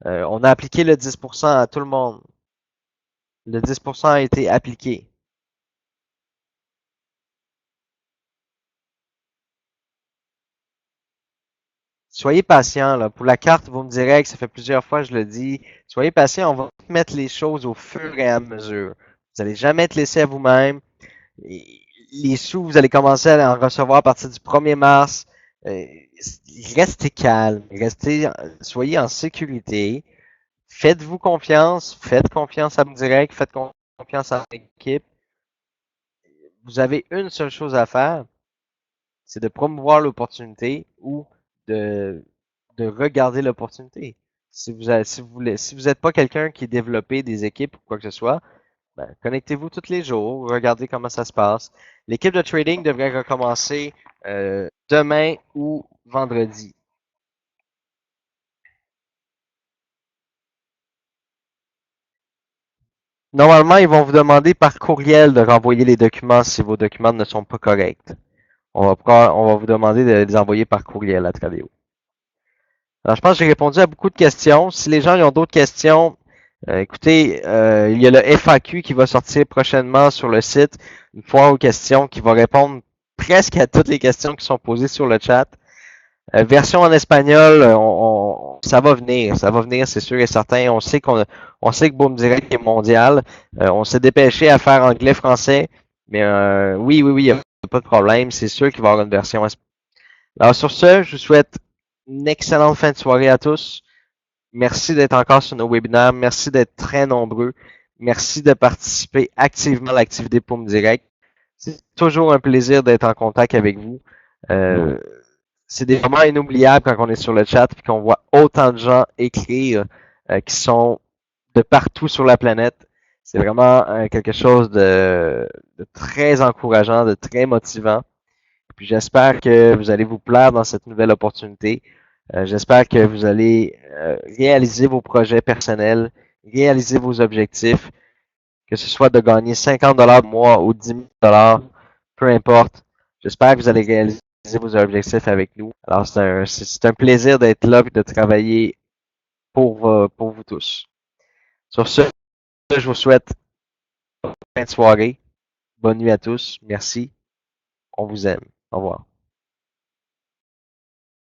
On a appliqué le 10% à tout le monde. Le 10% a été appliqué. Soyez patient, là. Pour la carte, vous me direz que ça fait plusieurs fois que je le dis. Soyez patient, on va mettre les choses au fur et à mesure. Vous n'allez jamais être laissé à vous-même. Les sous, vous allez commencer à en recevoir à partir du 1er mars. Restez calme, soyez en sécurité. Faites-vous confiance, faites confiance à vous direct, faites confiance à l'équipe. Vous avez une seule chose à faire, c'est de promouvoir l'opportunité ou de, de regarder l'opportunité. Si vous n'êtes pas quelqu'un qui est développé des équipes ou quoi que ce soit, ben, connectez-vous tous les jours, regardez comment ça se passe. L'équipe de trading devrait recommencer demain ou vendredi. Normalement, ils vont vous demander par courriel de renvoyer les documents si vos documents ne sont pas corrects. On va vous demander de les envoyer par courriel à Tradeo. Alors, je pense que j'ai répondu à beaucoup de questions. Si les gens ont d'autres questions, écoutez, il y a le FAQ qui va sortir prochainement sur le site, une foire aux questions qui va répondre presque à toutes les questions qui sont posées sur le chat. Version en espagnol, ça va venir, c'est sûr et certain. On sait que Boom Direct est mondial. On s'est dépêché à faire anglais-français, mais oui, il n'y a pas de problème. C'est sûr qu'il va y avoir une version espagnole. Alors sur ce, je vous souhaite une excellente fin de soirée à tous. Merci d'être encore sur nos webinaires. Merci d'être très nombreux. Merci de participer activement à l'activité Boom Direct. C'est toujours un plaisir d'être en contact avec vous. C'est des moments inoubliables quand on est sur le chat et qu'on voit autant de gens écrire qui sont de partout sur la planète. C'est vraiment quelque chose de très encourageant, de très motivant. Puis j'espère que vous allez vous plaire dans cette nouvelle opportunité. J'espère que vous allez réaliser vos projets personnels, réaliser vos objectifs, que ce soit de gagner 50 $ par mois ou 10 000 $, peu importe. J'espère que vous allez réaliser vos objectifs avec nous. Alors, c'est un plaisir d'être là et de travailler pour vous tous. Sur ce, je vous souhaite une fin de soirée. Bonne nuit à tous. Merci. On vous aime. Au revoir.